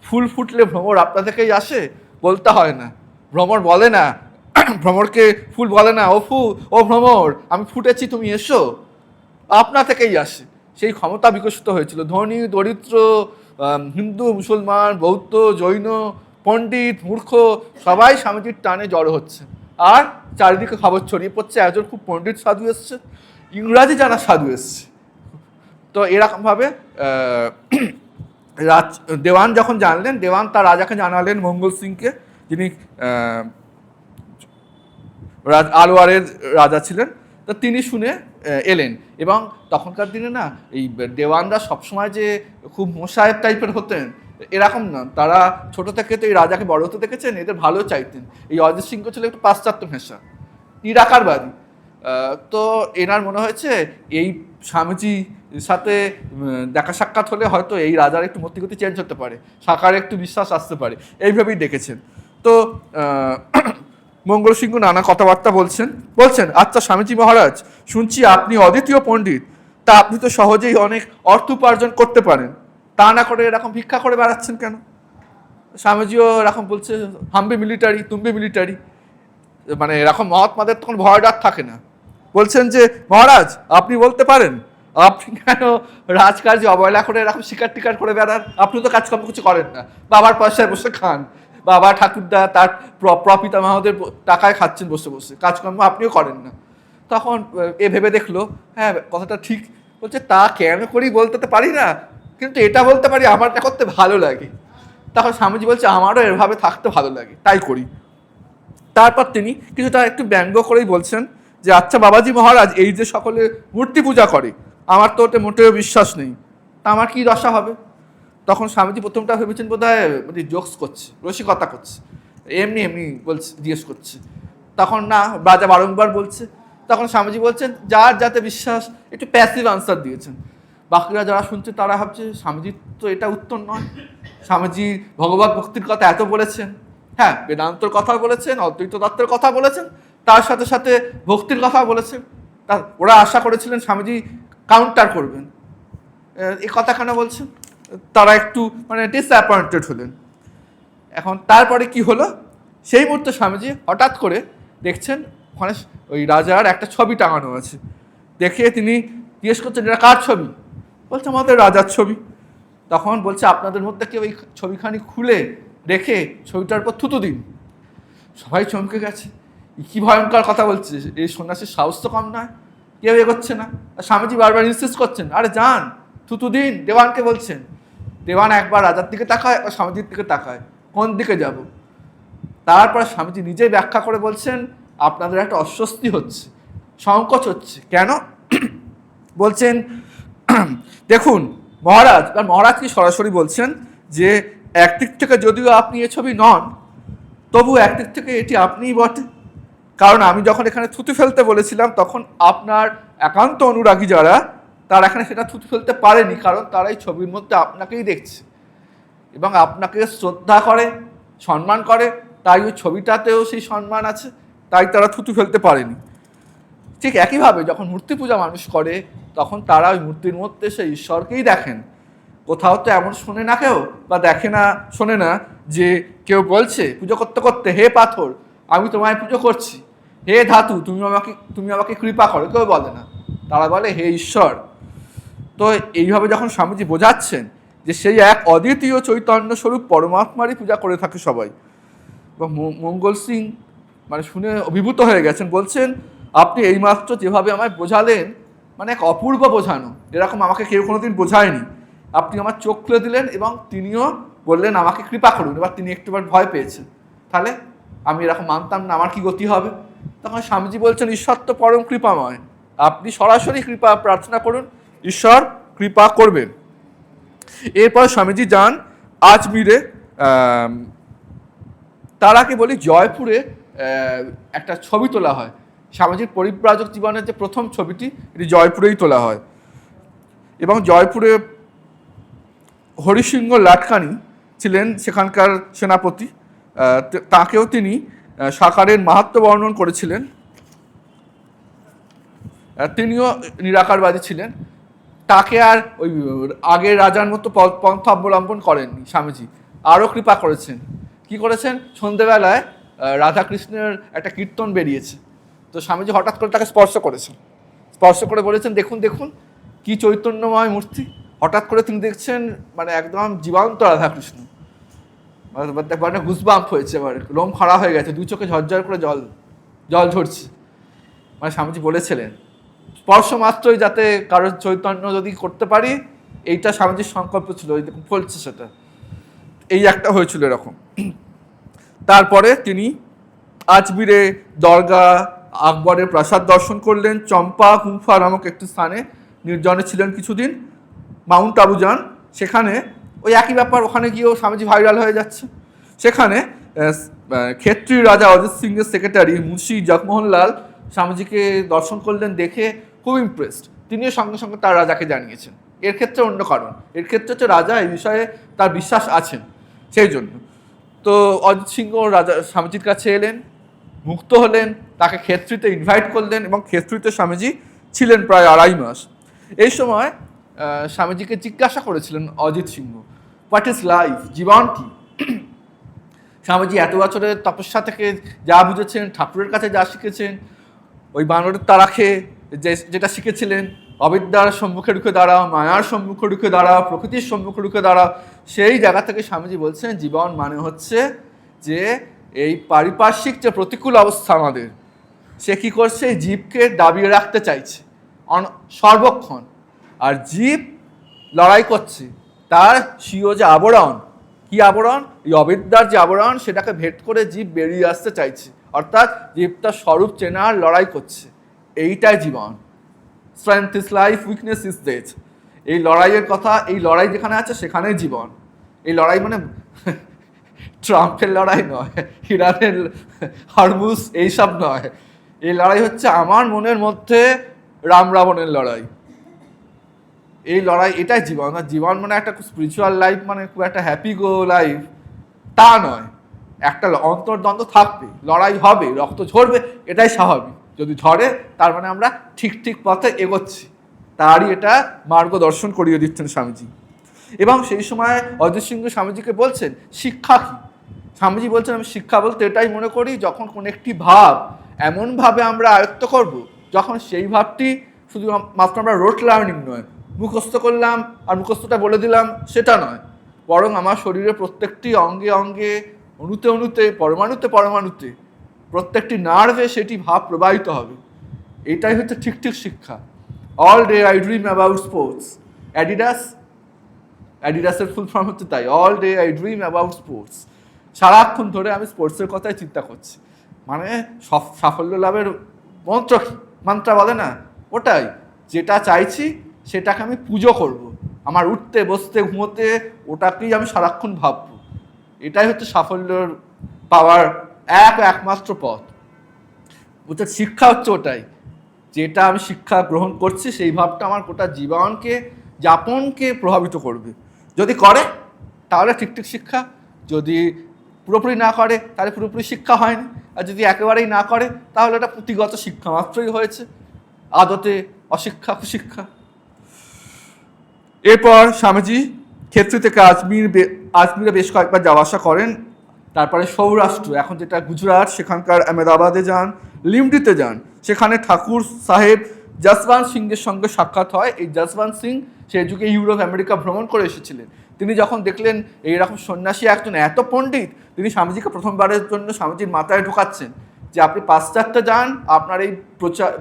ফুল ফুটলে ভ্রমর আপনা থেকেই আসে, বলতে হয় না। ভ্রমর বলে না, ভ্রমরকে ফুল বলে না, ও ভ্রমর আমি ফুটেছি তুমি এসো, আপনা থেকেই আসে। সেই ক্ষমতা বিকশিত হয়েছিল। ধনী দরিদ্র, হিন্দু মুসলমান বৌদ্ধ জৈন পণ্ডিত মূর্খ সবাই স্বামীজির টানে জড়ো হচ্ছে। আর চারিদিকে খবর ছড়িয়ে পড়ছে একজন খুব পণ্ডিত সাধু এসছে, ইংরাজি জানা সাধু এসছে। তো এরকমভাবে দেওয়ান যখন জানলেন, দেওয়ান তার রাজাকে জানালেন, মঙ্গল সিংকে, যিনি আলোয়ারের রাজা ছিলেন। তো তিনি শুনে এলেন। এবং তখনকার দিনে না এই দেওয়ানরা সবসময় যে খুব মোসাহেব টাইপের হতেন এরকম না, তারা ছোট থেকে তো এই রাজাকে বড় হতে দেখেছেন, এদের ভালো চাইতেন। এই অজিত সিংহ ছিল একটু পাশ্চাত্য ভাষা, নিরাকারবাদী। তো এনার মনে হয়েছে এই স্বামীজির সাথে দেখা সাক্ষাৎ হলে হয়তো এই রাজার একটু মতিগতি চেঞ্জ হতে পারে, সাকারে একটু বিশ্বাস আসতে পারে, এইভাবেই দেখেছেন। তো মঙ্গল সিংহ নানা কথাবার্তা বলছেন আচ্ছা স্বামীজি মহারাজ, শুনছি আপনি অদ্বিতীয় পণ্ডিত, তা আপনি তো সহজেই অনেক অর্থ উপার্জন করতে পারেন, তা না করে এরকম ভিক্ষা করে বেড়াচ্ছেন কেন? স্বামীজিও এরকম বলছে, হাম্বি মিলিটারি তুম্বি মিলিটারি, মানে এরকম মহাত্মাদের তখন ভয় ডাক থাকে না। বলছেন যে মহারাজ আপনি বলতে পারেন আপনি কেন রাজকার্যে অবহেলা করে এরকম শিকার টিকার করে বেড়ান? আপনি তো কাজকর্ম কিছু করেন না, বাবার পয়সায় বসে খান, বাবা ঠাকুরদা তার প্রপিতামহদের টাকায় খাচ্ছেন বসে বসে, কাজকর্ম আপনিও করেন না। তখন এ ভেবে দেখলো, হ্যাঁ কথাটা ঠিক। বলছে তা কেন করি বলতে তো পারি না, কিন্তু এটা বলতে পারি আমার এটা করতে ভালো লাগে। তখন স্বামীজি বলছে আমারও এভাবে থাকতে ভালো লাগে, তাই করি। তারপর তিনি কিছুটা একটু ব্যঙ্গ করেই বলছেন যে আচ্ছা বাবাজি মহারাজ, এই যে সকলে মূর্তি পূজা করে, আমার তো ওতে মোটেও বিশ্বাস নেই, তা আমার কি দশা হবে? তখন স্বামীজি প্রথমটা ভেবেছেন বোধ হয় জোকস করছে, রসিকতা করছে, এমনি এমনি বলছে, জিজ্ঞেস করছে। তখন না, রাজা বারংবার বলছে। তখন স্বামীজি বলছেন যার যাতে বিশ্বাস, একটু প্যাসিভ আনসার দিয়েছেন। বাকিরা যারা শুনছে তারা ভাবছে স্বামীজির তো এটা উত্তর নয়, স্বামীজি ভগবত ভক্তির কথা এত বলেছেন, হ্যাঁ বেদান্তর কথা বলেছেন, অদ্বৈত তত্ত্বের কথা বলেছেন, তার সাথে সাথে ভক্তির কথা বলেছেন। তা ওরা আশা করেছিলেন স্বামীজি কাউন্টার করবেন, এই কথা কেন বলছেন? তারা একটু ডিসঅ্যাপয়েন্টেড হলেন। এখন তারপরে কি হলো, সেই মুহূর্তে স্বামীজি হঠাৎ করে দেখছেন ওখানে ওই রাজার একটা ছবি টাঙানো আছে। দেখে তিনি জিজ্ঞেস করছেন এটা কার ছবি? বলছে আমাদের রাজার ছবি। তখন বলছে আপনাদের মধ্যে কেউ এই ছবিখানি খুলে রেখে ছবিটার উপর থুতু দিন। সবাই চমকে গেছে, কি ভয়ঙ্কর কথা বলছে, এই সন্ন্যাসীর সাহস তো কম নয়। কেউ এগোচ্ছে না। স্বামীজি বারবার ইনসিস্ট করছেন, আরে যান থুতু দিন, দেওয়ানকে বলছেন। দেওয়ান একবার রাজার দিকে তাকায়, স্বামীজির দিকে তাকায়, কোন দিকে যাব? তারপর স্বামীজি নিজেই ব্যাখ্যা করে বলছেন আপনাদের একটা অস্বস্তি হচ্ছে, সংকোচ হচ্ছে। কেন? বলছেন দেখুন মহারাজ, আর মহারাজ কি সরাসরি বলছেন যে একদিক থেকে যদিও আপনি এ ছবি নন, তবু একদিক থেকে এটি আপনিই বটে। কারণ আমি যখন এখানে থুতু ফেলতে বলেছিলাম তখন আপনার একান্ত অনুরাগী যারা, তারা এখানে সেটা থুতু ফেলতে পারেনি, কারণ তারা এই ছবির মধ্যে আপনাকেই দেখছে এবং আপনাকে শ্রদ্ধা করে, সম্মান করে, তাই ওই ছবিটাতেও সেই সম্মান আছে, তাই তারা থুতু ফেলতে পারেনি। ঠিক একইভাবে যখন মূর্তি পূজা মানুষ করে তখন তারা ওই মূর্তির মধ্যে সেই ঈশ্বরকেই দেখেন। কোথাও তো এমন শোনে না কেউ, বা দেখে না শোনে না যে কেউ বলছে পুজো করতে করতে, হে পাথর আমি তোমায় পুজো করছি, হে ধাতু তুমি আমাকে কৃপা করো, কেউ বলে না। তারা বলে হে ঈশ্বর। তো এইভাবে যখন স্বামীজি বোঝাচ্ছেন যে সেই এক অদ্বিতীয় চৈতন্য স্বরূপ পরমাত্মারই পূজা করে থাকে সবাই, এবং মঙ্গল সিং শুনে অভিভূত হয়ে গেছেন। বলছেন আপনি এইমাত্র যেভাবে আমায় বোঝালেন, এক অপূর্ব বোঝানো, এরকম আমাকে কেউ কোনোদিন বোঝায়নি। আপনি আমার চোখ খুলে দিলেন এবং তিনিও বললেন আমাকে কৃপা করুন। এবার তিনি একটুবার ভয় পেয়েছেন, তাহলে আমি এরকম মানতাম না, আমার কি গতি হবে? তখন স্বামীজি বলছেন ঈশ্বর তো পরম কৃপাময়, আপনি সরাসরি কৃপা প্রার্থনা করুন, ঈশ্বর কৃপা করবেন। এরপর স্বামীজি যান আজমিরে, তার আগে বলি জয়পুরে একটা ছবি তোলা হয়। স্বামীজির পরিব্রাজক জীবনের যে প্রথম ছবিটি, এটি জয়পুরেই তোলা হয়। এবং জয়পুরে হরিসিংহ লাটকানি ছিলেন সেখানকার সেনাপতি, তাকেও তিনি সাকারের মাহাত্ম্য বর্ণন করেছিলেন। তিনিও নিরাকারবাদী ছিলেন। তাকে আর ওই আগের রাজার মতো পন্থা অবলম্বন করেননি স্বামীজি, আরও কৃপা করেছেন। কি করেছেন? সন্ধেবেলায় রাধাকৃষ্ণের একটা কীর্তন বেরিয়েছে, তো স্বামীজি হঠাৎ করে তাকে স্পর্শ করেছেন, স্পর্শ করে বলেছেন, দেখুন দেখুন কি চৈতন্যময় মূর্তি। হঠাৎ করে তিনি দেখছেন মানে একদম জীবন্ত রাধাকৃষ্ণ, মানে গুজবাম্প হয়েছে, এবার লোম খাড়া হয়ে গেছে, দুই চোখে ঝরঝর করে জল জল ঝরছে। মানে স্বামীজি বলেছিলেন স্পর্শ মাত্রই যাতে কারোর চৈতন্য যদি করতে পারি, এইটা স্বামীজির সংকল্প ছিল, ওই দেখুন ফলছে সেটা। এই একটা হয়েছিল এরকম। তারপরে তিনি আজমিরে দরগা, আকবরের প্রাসাদ দর্শন করলেন, চম্পা গুফা নামক একটি স্থানে নির্জনে ছিলেন কিছুদিন, মাউন্ট আবু যান। সেখানে ওই একই ব্যাপার, ওখানে গিয়েও স্বামীজি ভাইরাল হয়ে যাচ্ছে। সেখানে ক্ষেত্রী রাজা অজিত সিংয়ের সেক্রেটারি মুন্সি জগমোহন লাল স্বামীজিকে দর্শন করলেন, দেখে খুব ইমপ্রেসড। তিনিও সঙ্গে সঙ্গে তার রাজাকে জানিয়েছেন। এর ক্ষেত্রে অন্য কারণ, এর ক্ষেত্রে হচ্ছে রাজা এই বিষয়ে তার বিশ্বাস আছেন, সেই জন্য। তো অজিত সিংহ রাজা স্বামীজির কাছে এলেন, মুক্ত হলেন, তাকে ক্ষেত্রীতে ইনভাইট করলেন, এবং ক্ষেত্রীতে স্বামীজি ছিলেন প্রায় 2.5 মাস। এই সময় স্বামীজিকে জিজ্ঞাসা করেছিলেন অজিত সিংহ, হোয়াট ইজ লাইফ, জীবন কি? স্বামীজি এত বছরের তপস্যা থেকে যা বুঝেছেন, ঠাকুরের কাছে যা শিখেছেন, ওই বানরের তারা খেয়ে যেটা শিখেছিলেন, অবিদ্যার সম্মুখে রুখে দাঁড়াও, মায়ার সম্মুখে রুখে দাঁড়াও, প্রকৃতির সম্মুখে রুখে দাঁড়াও, সেই জায়গা থেকে স্বামীজি বলছেন জীবন মানে হচ্ছে যে এই পারিপার্শ্বিক যে প্রতিকূল অবস্থা আমাদের, সে কী করছে, জীবকে দাবিয়ে রাখতে চাইছে সর্বক্ষণ, আর জীব লড়াই করছে। তার স্বীয় যে আবরণ, কি আবরণ? এই অবিদ্যার যে আবরণ, সেটাকে ভেদ করে জীব বেরিয়ে আসতে চাইছে, অর্থাৎ জীব তার স্বরূপ চেনার লড়াই করছে। এইটাই জীবন। Strength is life, weakness is death. এই লড়াইয়ের কথা, এই লড়াই যেখানে আছে সেখানেই জীবন। এই লড়াই মানে ট্রাম্পের লড়াই নয়, ইরানের হরমুজ এইসব নয়। এই লড়াই হচ্ছে আমার মনের মধ্যে রাম রাবণের লড়াই। এই লড়াই, এটাই জীবন। আর জীবন মানে একটা স্পিরিচুয়াল লাইফ, মানে খুব একটা হ্যাপি গো লাইফ তা নয়। একটা অন্তর্দ্বন্দ্ব থাকবে, লড়াই হবে, রক্ত ঝরবে, এটাই স্বাভাবিক। যদি ঝরে তার মানে আমরা ঠিক ঠিক পথে এগোচ্ছি, তারই এটা মার্গদর্শন করিয়ে দিচ্ছেন স্বামীজি। এবং সেই সময় অজিত সিংহ স্বামীজিকে বলছেন শিক্ষা কী। স্বামীজি বলছেন আমি শিক্ষা বলতে এটাই মনে করি, যখন কোনো একটি ভাব এমনভাবে আমরা আয়ত্ত করব, যখন সেই ভাবটি শুধু মাত্র আমরা রোট লার্নিং নয়, মুখস্থ করলাম আর মুখস্থটা বলে দিলাম, সেটা নয়, বরং আমার শরীরের প্রত্যেকটি অঙ্গে অঙ্গে, অণুতে অণুতে, পরমাণুতে পরমাণুতে, প্রত্যেকটি নার্ভে সেটি ভাব প্রবাহিত হবে। এটাই হচ্ছে ঠিক ঠিক শিক্ষা। All day I dream about sports. অ্যাডিডাসের ফুল ফর্ম হচ্ছে তাই, all day I dream about sports. সারাক্ষণ ধরে আমি স্পোর্টসের কথাই চিন্তা করছি। মানে সাফল্য লাভের মন্ত্র কি, মন্ত্র বলে না, ওটাই। যেটা চাইছি সেটাকে আমি পুজো করব, আমার উঠতে বসতে ঘুমোতে ওটাকেই আমি সারাক্ষণ ভাববো। এটাই হচ্ছে সাফল্যর পাওয়ার একমাত্র পথ। বুঝতে, শিক্ষা হচ্ছে ওটাই, যেটা আমি শিক্ষা গ্রহণ করছি সেই ভাবটা আমার গোটা জীবনকে, যাপনকে প্রভাবিত করবে। যদি করে তাহলে ঠিক ঠিক শিক্ষা, যদি পুরোপুরি না করে তাহলে পুরোপুরি শিক্ষা হয়নি, আর যদি একেবারেই না করে তাহলে এটা পুঁথিগত শিক্ষা মাত্রই হয়েছে, আদতে অশিক্ষা, কুশিক্ষা। এরপর স্বামীজি ক্ষেত্র থেকে আজমিরে বেশ কয়েকবার যাওয়া আসা করেন। তারপরে সৌরাষ্ট্র, এখন যেটা গুজরাট, সেখানকার আহমেদাবাদে যান, লিমডিতে যান। সেখানে ঠাকুর সাহেব যশবন্ত সিংয়ের সঙ্গে সাক্ষাৎ হয়। এই যশবন্ত সিং সেই যুগে ইউরোপ আমেরিকা ভ্রমণ করে এসেছিলেন। তিনি যখন দেখলেন এইরকম সন্ন্যাসী একজন এত পণ্ডিত, তিনি স্বামীজিকে প্রথমবারের জন্য স্বামীজির মাথায় ঢোকাচ্ছেন যে আপনি পাশ্চাত্যে যান, আপনার এই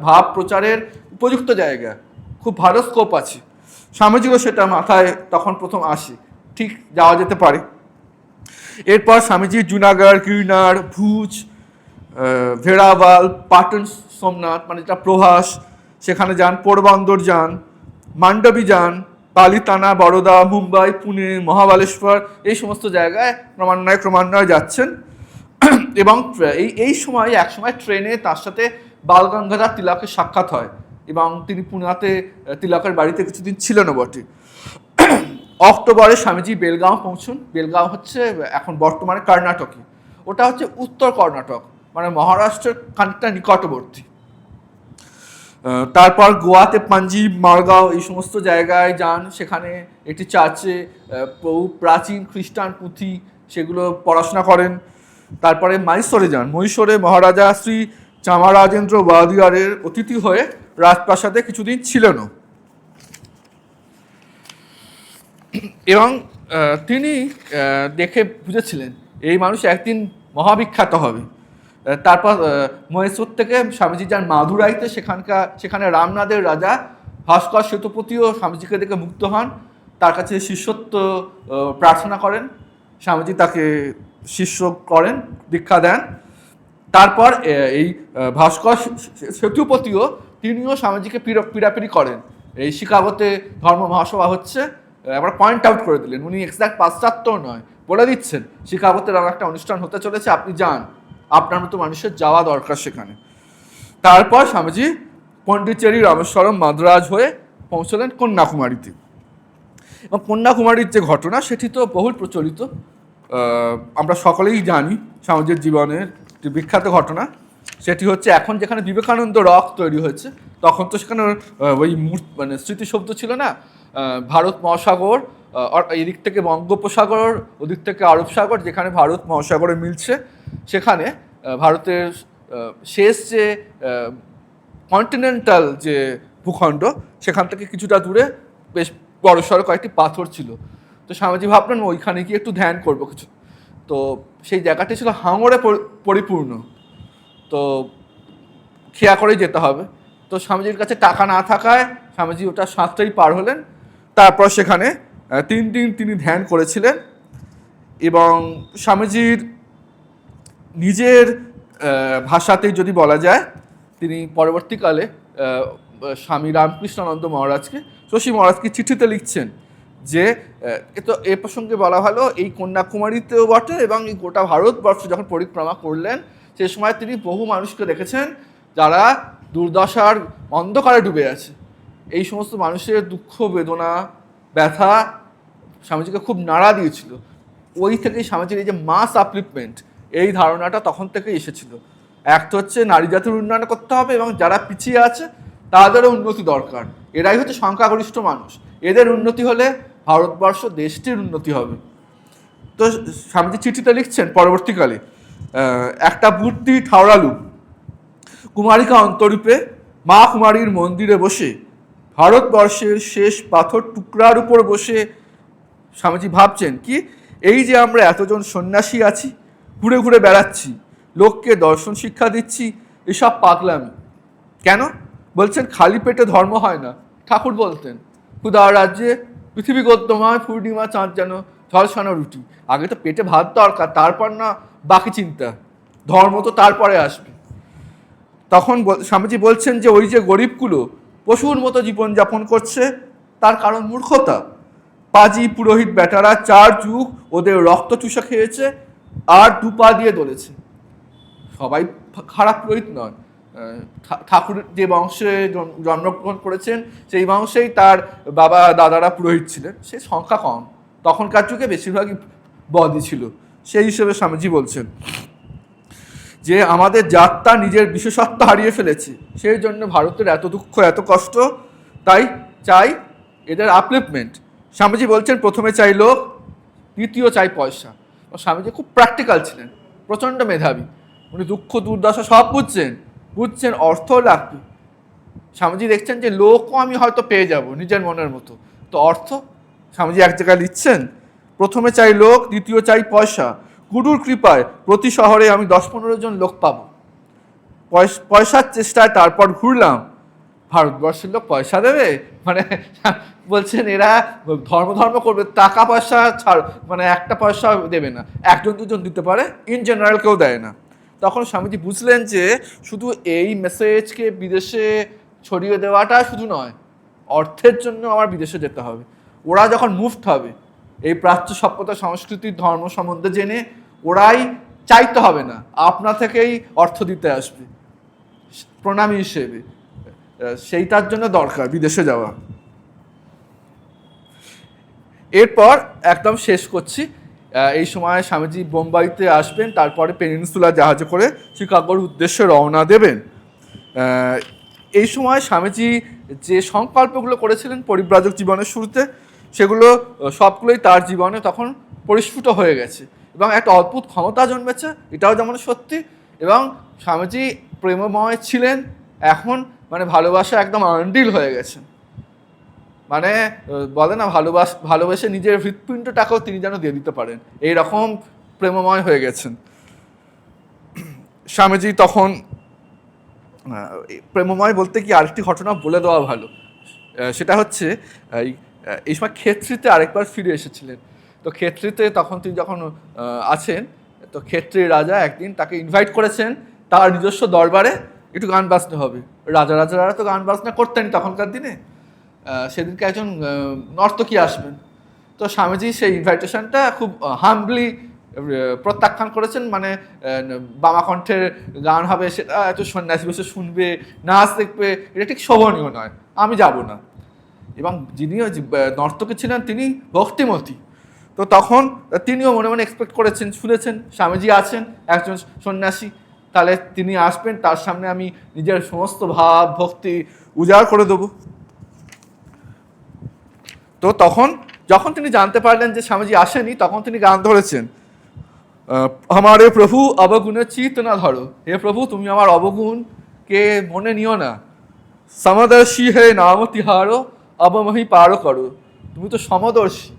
ভাব প্রচারের উপযুক্ত জায়গা, খুব ভালো স্কোপ আছে। স্বামীজিও সেটা মাথায় তখন প্রথম আসে, ঠিক যাওয়া যেতে পারে। এরপর স্বামীজি জুনাগড়, গিরনার, ভুজ, ভেড়াওয়াল, পাটন সোমনাথ মানে যেটা প্রভাস, সেখানে যান, পোরবন্দর যান, মান্ডবী যান, পালিতানা, বরোদা, মুম্বাই, পুনে, মহাবালেশ্বর, এই সমস্ত জায়গায় ক্রমান্বয়ে যাচ্ছেন। এবং এই সময় একসময় ট্রেনে তার সাথে বাল গঙ্গাধর তিলকের সাক্ষাৎ হয়, এবং তিনি পুনাতে তিলকের বাড়িতে কিছুদিন ছিলেনও বটে। অক্টোবরে স্বামীজি বেলগাঁও পৌঁছন। বেলগাঁও হচ্ছে এখন বর্তমানে কর্ণাটকে, ওটা হচ্ছে উত্তর কর্ণাটক, মানে মহারাষ্ট্রের খানিকটা নিকটবর্তী। তারপর গোয়াতে পাঞ্জি, মারগাঁও এই সমস্ত জায়গায় যান, সেখানে একটি চার্চে বহু প্রাচীন খ্রিস্টান পুঁথি সেগুলো পড়াশোনা করেন। তারপরে মাইসোরে যান, মহীশূরে মহারাজা শ্রী চামারাজেন্দ্র ওয়াদিয়ারের অতিথি হয়ে রাজপ্রাসাদে কিছুদিন ছিলেনও। এবং তিনি দেখে বুঝেছিলেন এই মানুষ একদিন মহাবিখ্যাত হবে। তারপর মহীশূর থেকে স্বামীজি যান মাদুরাইতে, সেখানে রামনাদের রাজা ভাস্কর সেতুপতিও স্বামীজিকে দেখে মুগ্ধ হন, তার কাছে শিষ্যত্ব প্রার্থনা করেন, স্বামীজি তাকে শিষ্য করেন, দীক্ষা দেন। তারপর এই ভাস্কর সেতুপতিও তিনিও স্বামীজিকে পিড়াপিড়ি করেন। এই শিকাগোতে ধর্ম মহাসভা হচ্ছে, আবার পয়েন্ট আউট করে দিলেন, উনি এক্সাক্ট পাশ্চাত্য নয়, বলে দিচ্ছেন শিকাগোতে এরকম একটা অনুষ্ঠান হতে চলেছে, আপনি যান, আপনার মতো মানুষের যাওয়া দরকার সেখানে। তারপর স্বামীজি পন্ডিচেরি, রামেশ্বরম, মাদ্রাজ হয়ে পৌঁছলেন কন্যাকুমারীতে। এবং কন্যাকুমারীর যে ঘটনা সেটি তো বহুল প্রচলিত, আমরা সকলেই জানি স্বামীজির জীবনের যে বিখ্যাত ঘটনা। সেটি হচ্ছে এখন যেখানে বিবেকানন্দ রক তৈরি হয়েছে, তখন তো সেখানে ওই মানে স্মৃতিশব্দ ছিল না, ভারত মহাসাগর, এদিক থেকে বঙ্গোপসাগর, ওদিক থেকে আরব সাগর, যেখানে ভারত মহাসাগরে মিলছে, সেখানে ভারতের শেষ যে কন্টিনেন্টাল যে ভূখণ্ড, সেখান থেকে কিছুটা দূরে বেশ বড়সড় কয়েকটি পাথর ছিল। তো স্বামীজি ভাবলেন ওইখানে গিয়ে একটু ধ্যান করবো কিছু। তো সেই জায়গাটি ছিল হাঙরে পরিপূর্ণ, তো খেয়া করেই যেতে হবে। তো স্বামীজির কাছে টাকা না থাকায় স্বামীজি ওটা সাঁতরেই পার হলেন। তারপর সেখানে 3 দিন তিনি ধ্যান করেছিলেন। এবং স্বামীজির নিজের ভাষাতেই যদি বলা যায়, তিনি পরবর্তীকালে স্বামী রামকৃষ্ণানন্দ মহারাজকে, শশী মহারাজকে চিঠিতে লিখছেন যে এ প্রসঙ্গে বলা ভালো, এই কন্যাকুমারীতেও বটে এবং এই গোটা ভারতবর্ষ যখন পরিক্রমা করলেন, সে সময় তিনি বহু মানুষকে দেখেছেন যারা দুর্দশার অন্ধকারে ডুবে আছে। এই সমস্ত মানুষের দুঃখ, বেদনা, ব্যথা স্বামীজিকে খুব নাড়া দিয়েছিল। ওই থেকেই স্বামীজির এই যে মাস আপলিফমেন্ট, এই ধারণাটা তখন থেকেই এসেছিল। একটা হচ্ছে নারী জাতির উন্নয়ন করতে হবে এবং যারা পিছিয়ে আছে তাদেরও উন্নতি দরকার, এরাই হচ্ছে সংখ্যাগরিষ্ঠ মানুষ, এদের উন্নতি হলে ভারতবর্ষ দেশটির উন্নতি হবে। তো স্বামীজি চিঠিতে লিখছেন পরবর্তীকালে, একটা বুদ্ধি ঠাওরালু কুমারিকা অন্তরূপে মা কুমারীর মন্দিরে বসে, ভারতবর্ষের শেষ পাথর টুকরার উপর বসে স্বামীজি ভাবছেন কি, এই যে আমরা এতজন সন্ন্যাসী আছি, ঘুরে ঘুরে বেড়াচ্ছি, লোককে দর্শন শিক্ষা দিচ্ছি, এসব পাগলামি কেন? বলছেন খালি পেটে ধর্ম হয় না। ঠাকুর বলতেন ক্ষুধা রাজ্যে পৃথিবী গদ্যময়, পূর্ণিমা চাঁদ যেন ঝলসানো রুটি। আগে তো পেটে ভাত দরকার, তারপর না বাকি চিন্তা, ধর্ম তো তারপরে আসবে। তখন স্বামীজি বলছেন যে ওই যে গরিবগুলো পশুর মতো জীবনযাপন করছে, তার কারণ মূর্খতা। পাজি পুরোহিত বেটারা 4 যুগ ওদের রক্ত চুষে খেয়েছে আর 2 পা দিয়ে দলেছে। সবাই খারাপ পুরোহিত নয়, ঠাকুর যে বংশে জন্মগ্রহণ করেছেন সেই বংশেই তার বাবা দাদারা পুরোহিত ছিলেন, সে সংখ্যা কম, তখনকার যুগে বেশিরভাগই বদই ছিল। সেই হিসেবে স্বামীজি বলছেন যে আমাদের জাতটা নিজের বিশেষত্ব হারিয়ে ফেলেছে, সেই জন্য ভারতের এত দুঃখ, এত কষ্ট, তাই চাই এদের আপলিফমেন্ট। স্বামীজি বলছেন প্রথমে চাই লোক, দ্বিতীয় চাই পয়সা। স্বামীজি খুব প্র্যাকটিক্যাল ছিলেন, প্রচণ্ড মেধাবী, উনি দুঃখ দুর্দশা সব বুঝছেন, অর্থ লাগবে। স্বামীজি দেখছেন যে লোকও আমি হয়তো পেয়ে যাব নিজের মনের মতো, তো অর্থ স্বামীজি এক জায়গায় লিখছেন, প্রথমে চাই লোক, দ্বিতীয় চাই পয়সা। গুরুর কৃপায় প্রতি শহরে আমি 10-15 জন লোক পাবো। পয়সার চেষ্টায় তারপর ঘুরলাম, ভারতবর্ষের লোক পয়সা দেবে? মানে বলছেন এরা ধর্ম করবে, টাকা পয়সা ছাড়, মানে একটা পয়সা দেবে না, 1-2 জন দিতে পারে, ইন জেনারেল কেউ দেয় না। তখন স্বামীজি বুঝলেন যে শুধু এই মেসেজকে বিদেশে ছড়িয়ে দেওয়াটা শুধু নয়, অর্থের জন্য আমার বিদেশে যেতে হবে। ওরা যখন মুভড হবে এই প্রাচ্য সভ্যতা, সংস্কৃতি, ধর্ম সম্বন্ধে জেনে, ওরাই চাইতে হবে না, আপনা থেকেই অর্থ দিতে আসবে প্রণামী হিসেবে। সেইটার জন্য দরকার বিদেশে যাওয়া। এরপর একদম শেষ করছি, এই সময় স্বামীজি বোম্বাইতে আসবেন, তারপরে পেনিনসুলা জাহাজে করে শিকাগোর উদ্দেশ্যে রওনা দেবেন। এই সময় স্বামীজি যে সংকল্পগুলো করেছিলেন পরিব্রাজক জীবনের শুরুতে, সেগুলো সবগুলোই তার জীবনে তখন পরিস্ফুট হয়ে গেছে এবং একটা অদ্ভুত ক্ষমতা জন্মেছে, এটাও যেমন সত্যি। এবং স্বামীজি প্রেমময় ছিলেন, এখন মানে ভালোবাসা একদম আন্ডিল হয়ে গেছে। মানে বলে না, ভালোবেসে নিজের হৃৎপিণ্ডটাকেও তিনি যেন দিয়ে দিতে পারেন, এইরকম প্রেমময় হয়ে গেছেন স্বামীজি তখন। প্রেমময় বলতে কি আরেকটি ঘটনা বলে দেওয়া ভালো, সেটা হচ্ছে এই সময় ক্ষেত্রীতে আরেকবার ফিরে এসেছিলেন। তো ক্ষেত্রীতে তখন তিনি যখন আছেন, তো ক্ষেত্রীর রাজা একদিন তাকে ইনভাইট করেছেন তার নিজস্ব দরবারে, একটু গান বাজনা হবে। রাজারা তো গান বাজনা করতেন তখনকার দিনে। সেদিনকে একজন নর্তকী আসবেন। তো স্বামীজি সেই ইনভাইটেশনটা খুব হাম্বলি প্রত্যাখ্যান করেছেন। মানে বামাকণ্ঠের গান হবে, সেটা এত সন্ন্যাসী বসে শুনবে, নাচ দেখবে, এটা ঠিক শোভনীয় নয়, আমি যাব না। এবং যিনি নর্তকী ছিলেন তিনি ভক্তিমতী, তো তখন তিনিও মনে মনে এক্সপেক্ট করেছেন, শুনেছেন স্বামীজি আছেন একজন সন্ন্যাসী, তাহলে তিনি আসবেন, তার সামনে আমি নিজের সমস্ত ভাব ভক্তি উজাড় করে দেবো। তো তখন যখন তিনি জানতে পারলেন যে স্বামীজি আসেনি, তখন তিনি গান ধরেছেন, আমারে প্রভু অবগুণে চিত না ধরো, হে প্রভু তুমি আমার অবগুণকে মনে নিও না, সমদর্শী হে নাম তিহারো অবমহি পারও করো, তুমি তো সমদর্শী,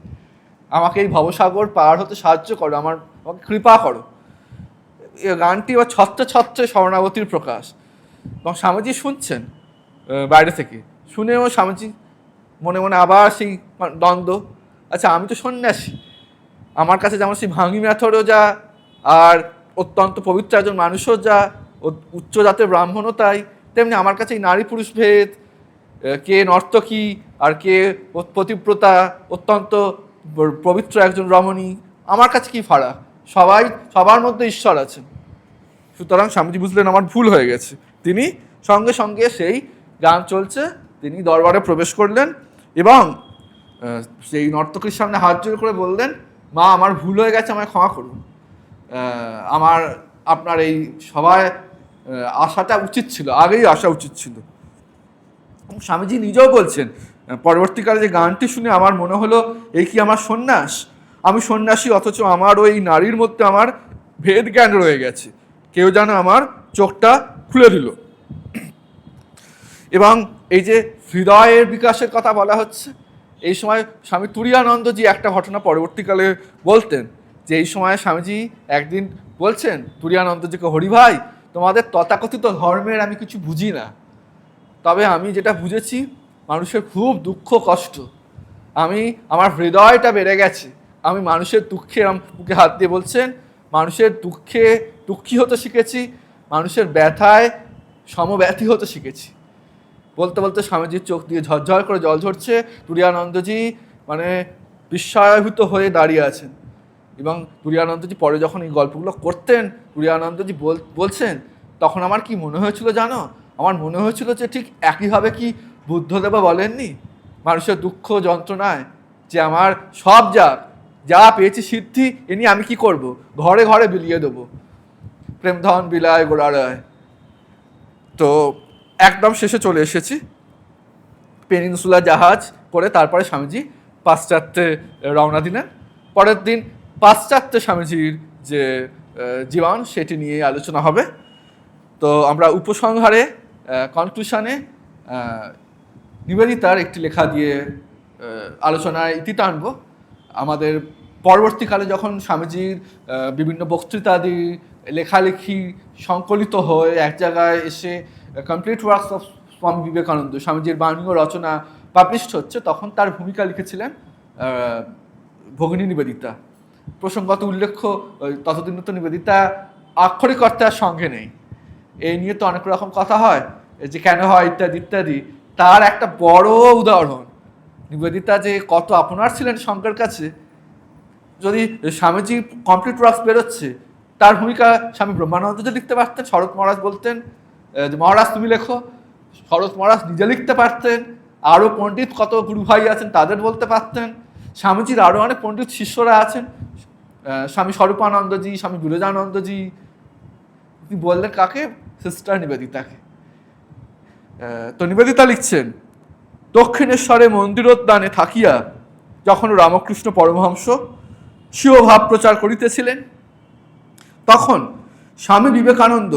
আমাকে এই ভবসাগর পার হতে সাহায্য করো, আমাকে কৃপা করো। এই গানটি বা ছত্রে ছত্রে শরণাগতির প্রকাশ। এবং স্বামীজি শুনছেন বাইরে থেকে, শুনেও স্বামীজি মনে মনে আবার সেই দ্বন্দ্ব, আচ্ছা আমি তো সন্ন্যাসী, আমার কাছে যেমন সেই ভাঙি ম্যাথরও যা, আর অত্যন্ত পবিত্র একজন মানুষও যা, উচ্চ জাতের ব্রাহ্মণও তাই, তেমনি আমার কাছে এই নারী পুরুষ ভেদ, কে নর্তকী আর কে পতিব্রতা অত্যন্ত পবিত্র একজন রমণী, আমার কাছে কি ফারাক, সবার মধ্যে ঈশ্বর আছেন। সুতরাং স্বামীজি বুঝলেন আমার ভুল হয়ে গেছে। তিনি সঙ্গে সঙ্গে সেই গান চলছে, তিনি দরবারে প্রবেশ করলেন এবং সেই নর্তকীর সামনে হাত জোড় করে বললেন, মা আমার ভুল হয়ে গেছে, আমায় ক্ষমা করুন, আমার আপনার এই সভায় আসাটা উচিত ছিল, আগেই আসা উচিত ছিল। স্বামীজি নিজেও বলছেন, পরবর্তীকালে যে গানটি শুনে আমার মনে হলো, এই কি আমার সন্ন্যাস, আমি সন্ন্যাসী অথচ আমার ওই নারীর মধ্যে আমার ভেদ জ্ঞান রয়ে গেছে, কেউ যেন আমার চোখটা খুলে দিল। এবং এই যে হৃদয়ের বিকাশের কথা বলা হচ্ছে, এই সময় স্বামী তুরীয়ানন্দজি একটা ঘটনা পরবর্তীকালে বলতেন, যে এই সময় স্বামীজি একদিন বলছেন তুরীয়ানন্দজিকে, হরি ভাই তোমাদের তথাকথিত ধর্মের আমি কিছু বুঝি না, তবে আমি যেটা বুঝেছি মানুষের খুব দুঃখ কষ্ট, আমার হৃদয়টা বেড়ে গেছে, আমি মানুষের দুঃখে, বুকে হাত দিয়ে বলছেন, মানুষের দুঃখে দুঃখী হতে শিখেছি, মানুষের ব্যথায় সমব্যথী হতে শিখেছি। বলতে বলতে স্বামীজির চোখ দিয়ে ঝরঝর করে জল ঝরছে, তুরীয়ানন্দজি মানে বিস্ময়ভূত হয়ে দাঁড়িয়ে আছেন। এবং তুরীয়ানন্দজি পরে যখন এই গল্পগুলো করতেন, তুরীয়ানন্দজি বলছেন, তখন আমার কি মনে হয়েছিল জানো, আমার মনে হয়েছিল যে ঠিক একইভাবে কি বুদ্ধদেবা বলেননি মানুষের দুঃখ যন্ত্রণায়, যে আমার সব যা পেয়েছি সিদ্ধি, এ নিয়ে আমি কি করব, ঘরে ঘরে বিলিয়ে দেবো, প্রেমধন বিলায় গোড়ারায়। তো একদম শেষে চলে এসেছি, পেনিনসুলা জাহাজ করে তারপরে স্বামীজি পাশ্চাত্যে রওনা দিলেন। পরের দিন পাশ্চাত্যে স্বামীজির যে জীবন সেটি নিয়ে আলোচনা হবে। তো আমরা উপসংহারে কনক্লুশনে নিবেদিতার একটি লেখা দিয়ে আলোচনায় ইতি টানব। আমাদের পরবর্তীকালে যখন স্বামীজির বিভিন্ন বক্তৃতাদি লেখালেখি সংকলিত হয়ে এক জায়গায় এসে complete works of Swami Vivekananda, স্বামীজির বাণী ও রচনা পাবলিশড হচ্ছে, তখন তার ভূমিকা লিখেছিলেন ভগিনী নিবেদিতা। প্রসঙ্গত উল্লেখ্য, ততদিন তো নিবেদিতা আক্ষরিক অর্থার সঙ্গে নেই, এই নিয়ে তো অনেক রকম কথা হয়, যে কেন হয় ইত্যাদি ইত্যাদি। তার একটা বড় উদাহরণ, নিবেদিতা যে কত আপনার ছিলেন শঙ্করের কাছে। যদি স্বামীজি কমপ্লিট ওয়ার্কস বেরোচ্ছে, তার ভূমিকা স্বামী ব্রহ্মানন্দ যে লিখতে পারতেন, শরৎ মহারাজ বলতেন যে মহারাজ তুমি লেখো, শরৎ মহারাজ নিজে লিখতে পারতেন, আরও পণ্ডিত কত গুরু ভাই আছেন তাদের বলতে পারতেন, স্বামীজির আরও অনেক পণ্ডিত শিষ্যরা আছেন, স্বামী স্বরূপানন্দজি, স্বামী বিরজানন্দজি, তিনি বললেন কাকে, সিস্টার নিবেদিতাকে। তো নিবেদিতা লিখছেন, দক্ষিণেশ্বরে মন্দিরোদ্যানে থাকিয়া যখন রামকৃষ্ণ পরমহংস স্বীয় ভাব প্রচার করিতেছিলেন, তখন স্বামী বিবেকানন্দ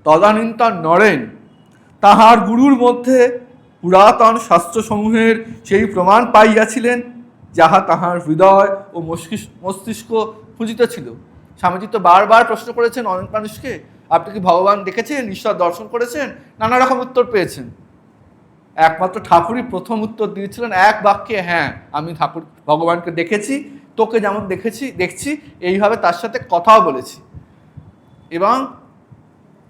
তদানীন্তন নরেন তাহার গুরুর মধ্যে পুরাতন শাস্ত্রসমূহের সেই প্রমাণ পাইয়াছিলেন, যাহা তাহার হৃদয় ও মস্তিষ্ক খুঁজিতেছিল। স্বামীজি তো বারবার প্রশ্ন করেছেন অনেক মানুষকে, আপনি কি ভগবান দেখেছেন, ঈশ্বর দর্শন করেছেন? নানা রকম উত্তর পেয়েছেন। একমাত্র ঠাকুরই প্রথম উত্তর দিয়েছিলেন এক বাক্যে, হ্যাঁ আমি ভগবানকে দেখেছি, তোকে যেমন দেখছি এইভাবে তার সাথে কথাও বলেছি, এবং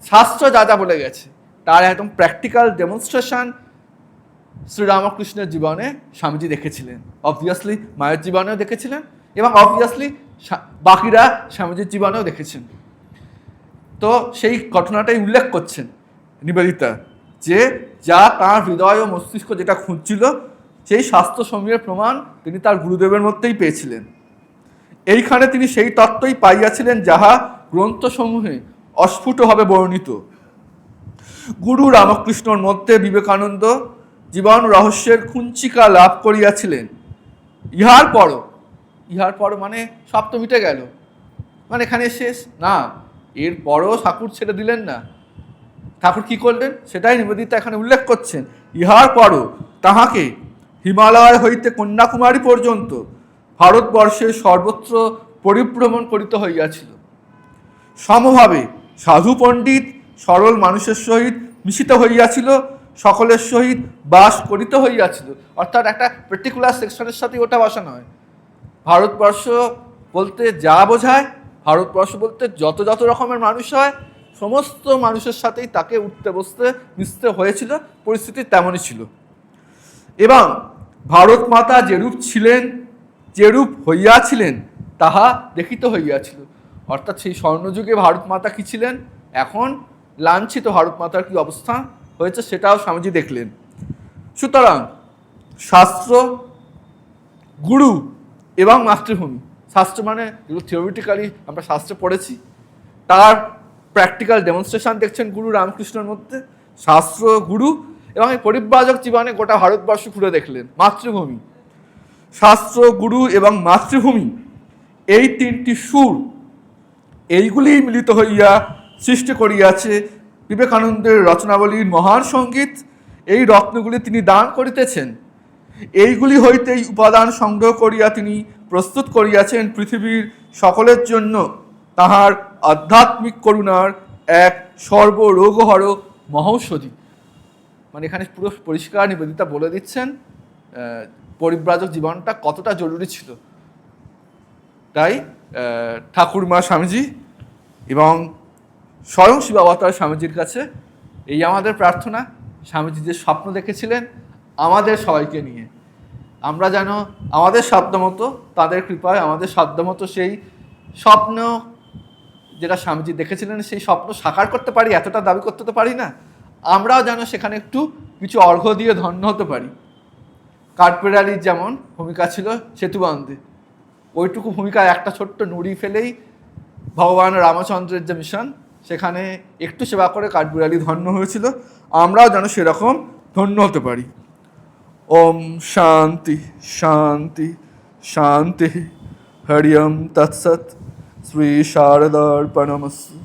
শাস্ত্র যা যা বলে গেছে তার একদম প্র্যাকটিক্যাল ডেমনস্ট্রেশন শ্রীরামকৃষ্ণের জীবনে স্বামীজি দেখেছিলেন। অবভিয়াসলি মায়ের জীবনেও দেখেছিলেন, এবং অবভিয়াসলি বাকিরা স্বামীজির জীবনেও দেখেছেন। তো সেই ঘটনাটাই উল্লেখ করছেন নিবেদিতা, যে যা তাঁর হৃদয় ও মস্তিষ্ক যেটা খুঁজছিল সেই শাস্ত্রসমূহের প্রমাণ তিনি তার গুরুদেবের মধ্যেই পেয়েছিলেন। এইখানে তিনি সেই তত্ত্বই পাইয়াছিলেন যাহা গ্রন্থসমূহে অস্ফুটভাবে বর্ণিত। গুরু রামকৃষ্ণর মধ্যে বিবেকানন্দ জীবন রহস্যের কুঞ্চিকা লাভ করিয়াছিলেন। ইহার পর মানে সব তো মিটে গেল, মানে এখানে শেষ না, এর পরও ঠাকুর ছেড়ে দিলেন না। ঠাকুর কি করলেন সেটাই নিবেদিতা এখানে উল্লেখ করছেন। ইহার পরও তাহাকে হিমালয় হইতে কন্যাকুমারী পর্যন্ত ভারতবর্ষের সর্বত্র পরিভ্রমণ করিতে হইয়াছিল। সমভাবে সাধু পণ্ডিত সরল মানুষের সহিত মিশিত হইয়াছিল, সকলের সহিত বাস করিতে হইয়াছিল। অর্থাৎ একটা পার্টিকুলার সেকশনের সাথে ওটা বাসা নয়। ভারতবর্ষ বলতে যা বোঝায়, ভারতবর্ষ বলতে যত যত রকমের মানুষ হয়, সমস্ত মানুষের সাথেই তাকে উঠতে বসতে মিশতে হয়েছিল, পরিস্থিতি তেমনই ছিল। এবং ভারত মাতা যেরূপ ছিলেন, যেরূপ হইয়াছিলেন তাহা দেখিতে হইয়াছিল। অর্থাৎ সেই স্বর্ণযুগে ভারত মাতা কি ছিলেন, এখন লাঞ্ছিত ভারত মাতার কি অবস্থা হয়েছে সেটাও স্বামীজি দেখলেন। সুতরাং শাস্ত্র, গুরু এবং মাতৃভূমি, শাস্ত্র মানে যেগুলো থিওরিটিক্যালি আমরা শাস্ত্রে পড়েছি তার প্র্যাকটিক্যাল ডেমনস্ট্রেশন দেখছেন গুরু রামকৃষ্ণের মধ্যে, শাস্ত্র, গুরু এবং এই পরিব্রাজক জীবনে গোটা ভারতবর্ষ ঘুরে দেখলেন। মাতৃভূমি, শাস্ত্র, গুরু এবং মাতৃভূমি, এই তিনটি সুর, এইগুলি মিলিত হইয়া সৃষ্টি করিয়াছে বিবেকানন্দের রচনাবলীর মহান সঙ্গীত। এই রত্নগুলি তিনি দান করিতেছেন, এইগুলি হইতেই উপাদান সংগ্রহ করিয়া তিনি প্রস্তুত করিয়াছেন পৃথিবীর সকলের জন্য তাহার আধ্যাত্মিক করুণার এক সর্বরোগহর মহৌষধি। মানে এখানে পুরো পরিষ্কার নিবেদিতা বলে দিচ্ছেন পরিব্রাজক জীবনটা কতটা জরুরি ছিল। তাই ঠাকুরমা স্বামীজি এবং স্বয়ং শিবাবতার স্বামীজির কাছে এই আমাদের প্রার্থনা, স্বামীজি যে স্বপ্ন দেখেছিলেন আমাদের সবাইকে নিয়ে, আমরা যেন আমাদের সাধ্যমতো, তাদের কৃপায় আমাদের সাধ্যমতো সেই স্বপ্ন যেটা স্বামীজি দেখেছিলেন সেই স্বপ্ন সাকার করতে পারি। এতটা দাবি করতে তো পারি না, আমরাও যেন সেখানে একটু কিছু অর্ঘ্য দিয়ে ধন্য হতে পারি। কাঠবিড়ালির যেমন ভূমিকা ছিল সেতুবন্ধে, ওইটুকু ভূমিকা একটা ছোট্ট নুড়ি ফেলেই ভগবান রামচন্দ্রের যে মিশন সেখানে একটু সেবা করে কাঠবিড়ালি ধন্য হয়েছিল, আমরাও যেন সেরকম ধন্য হতে পারি। ওম শান্তি শান্তি শান্তি। হরি ওম তৎসৎ। শ্রী শারদার্পণমস্তু।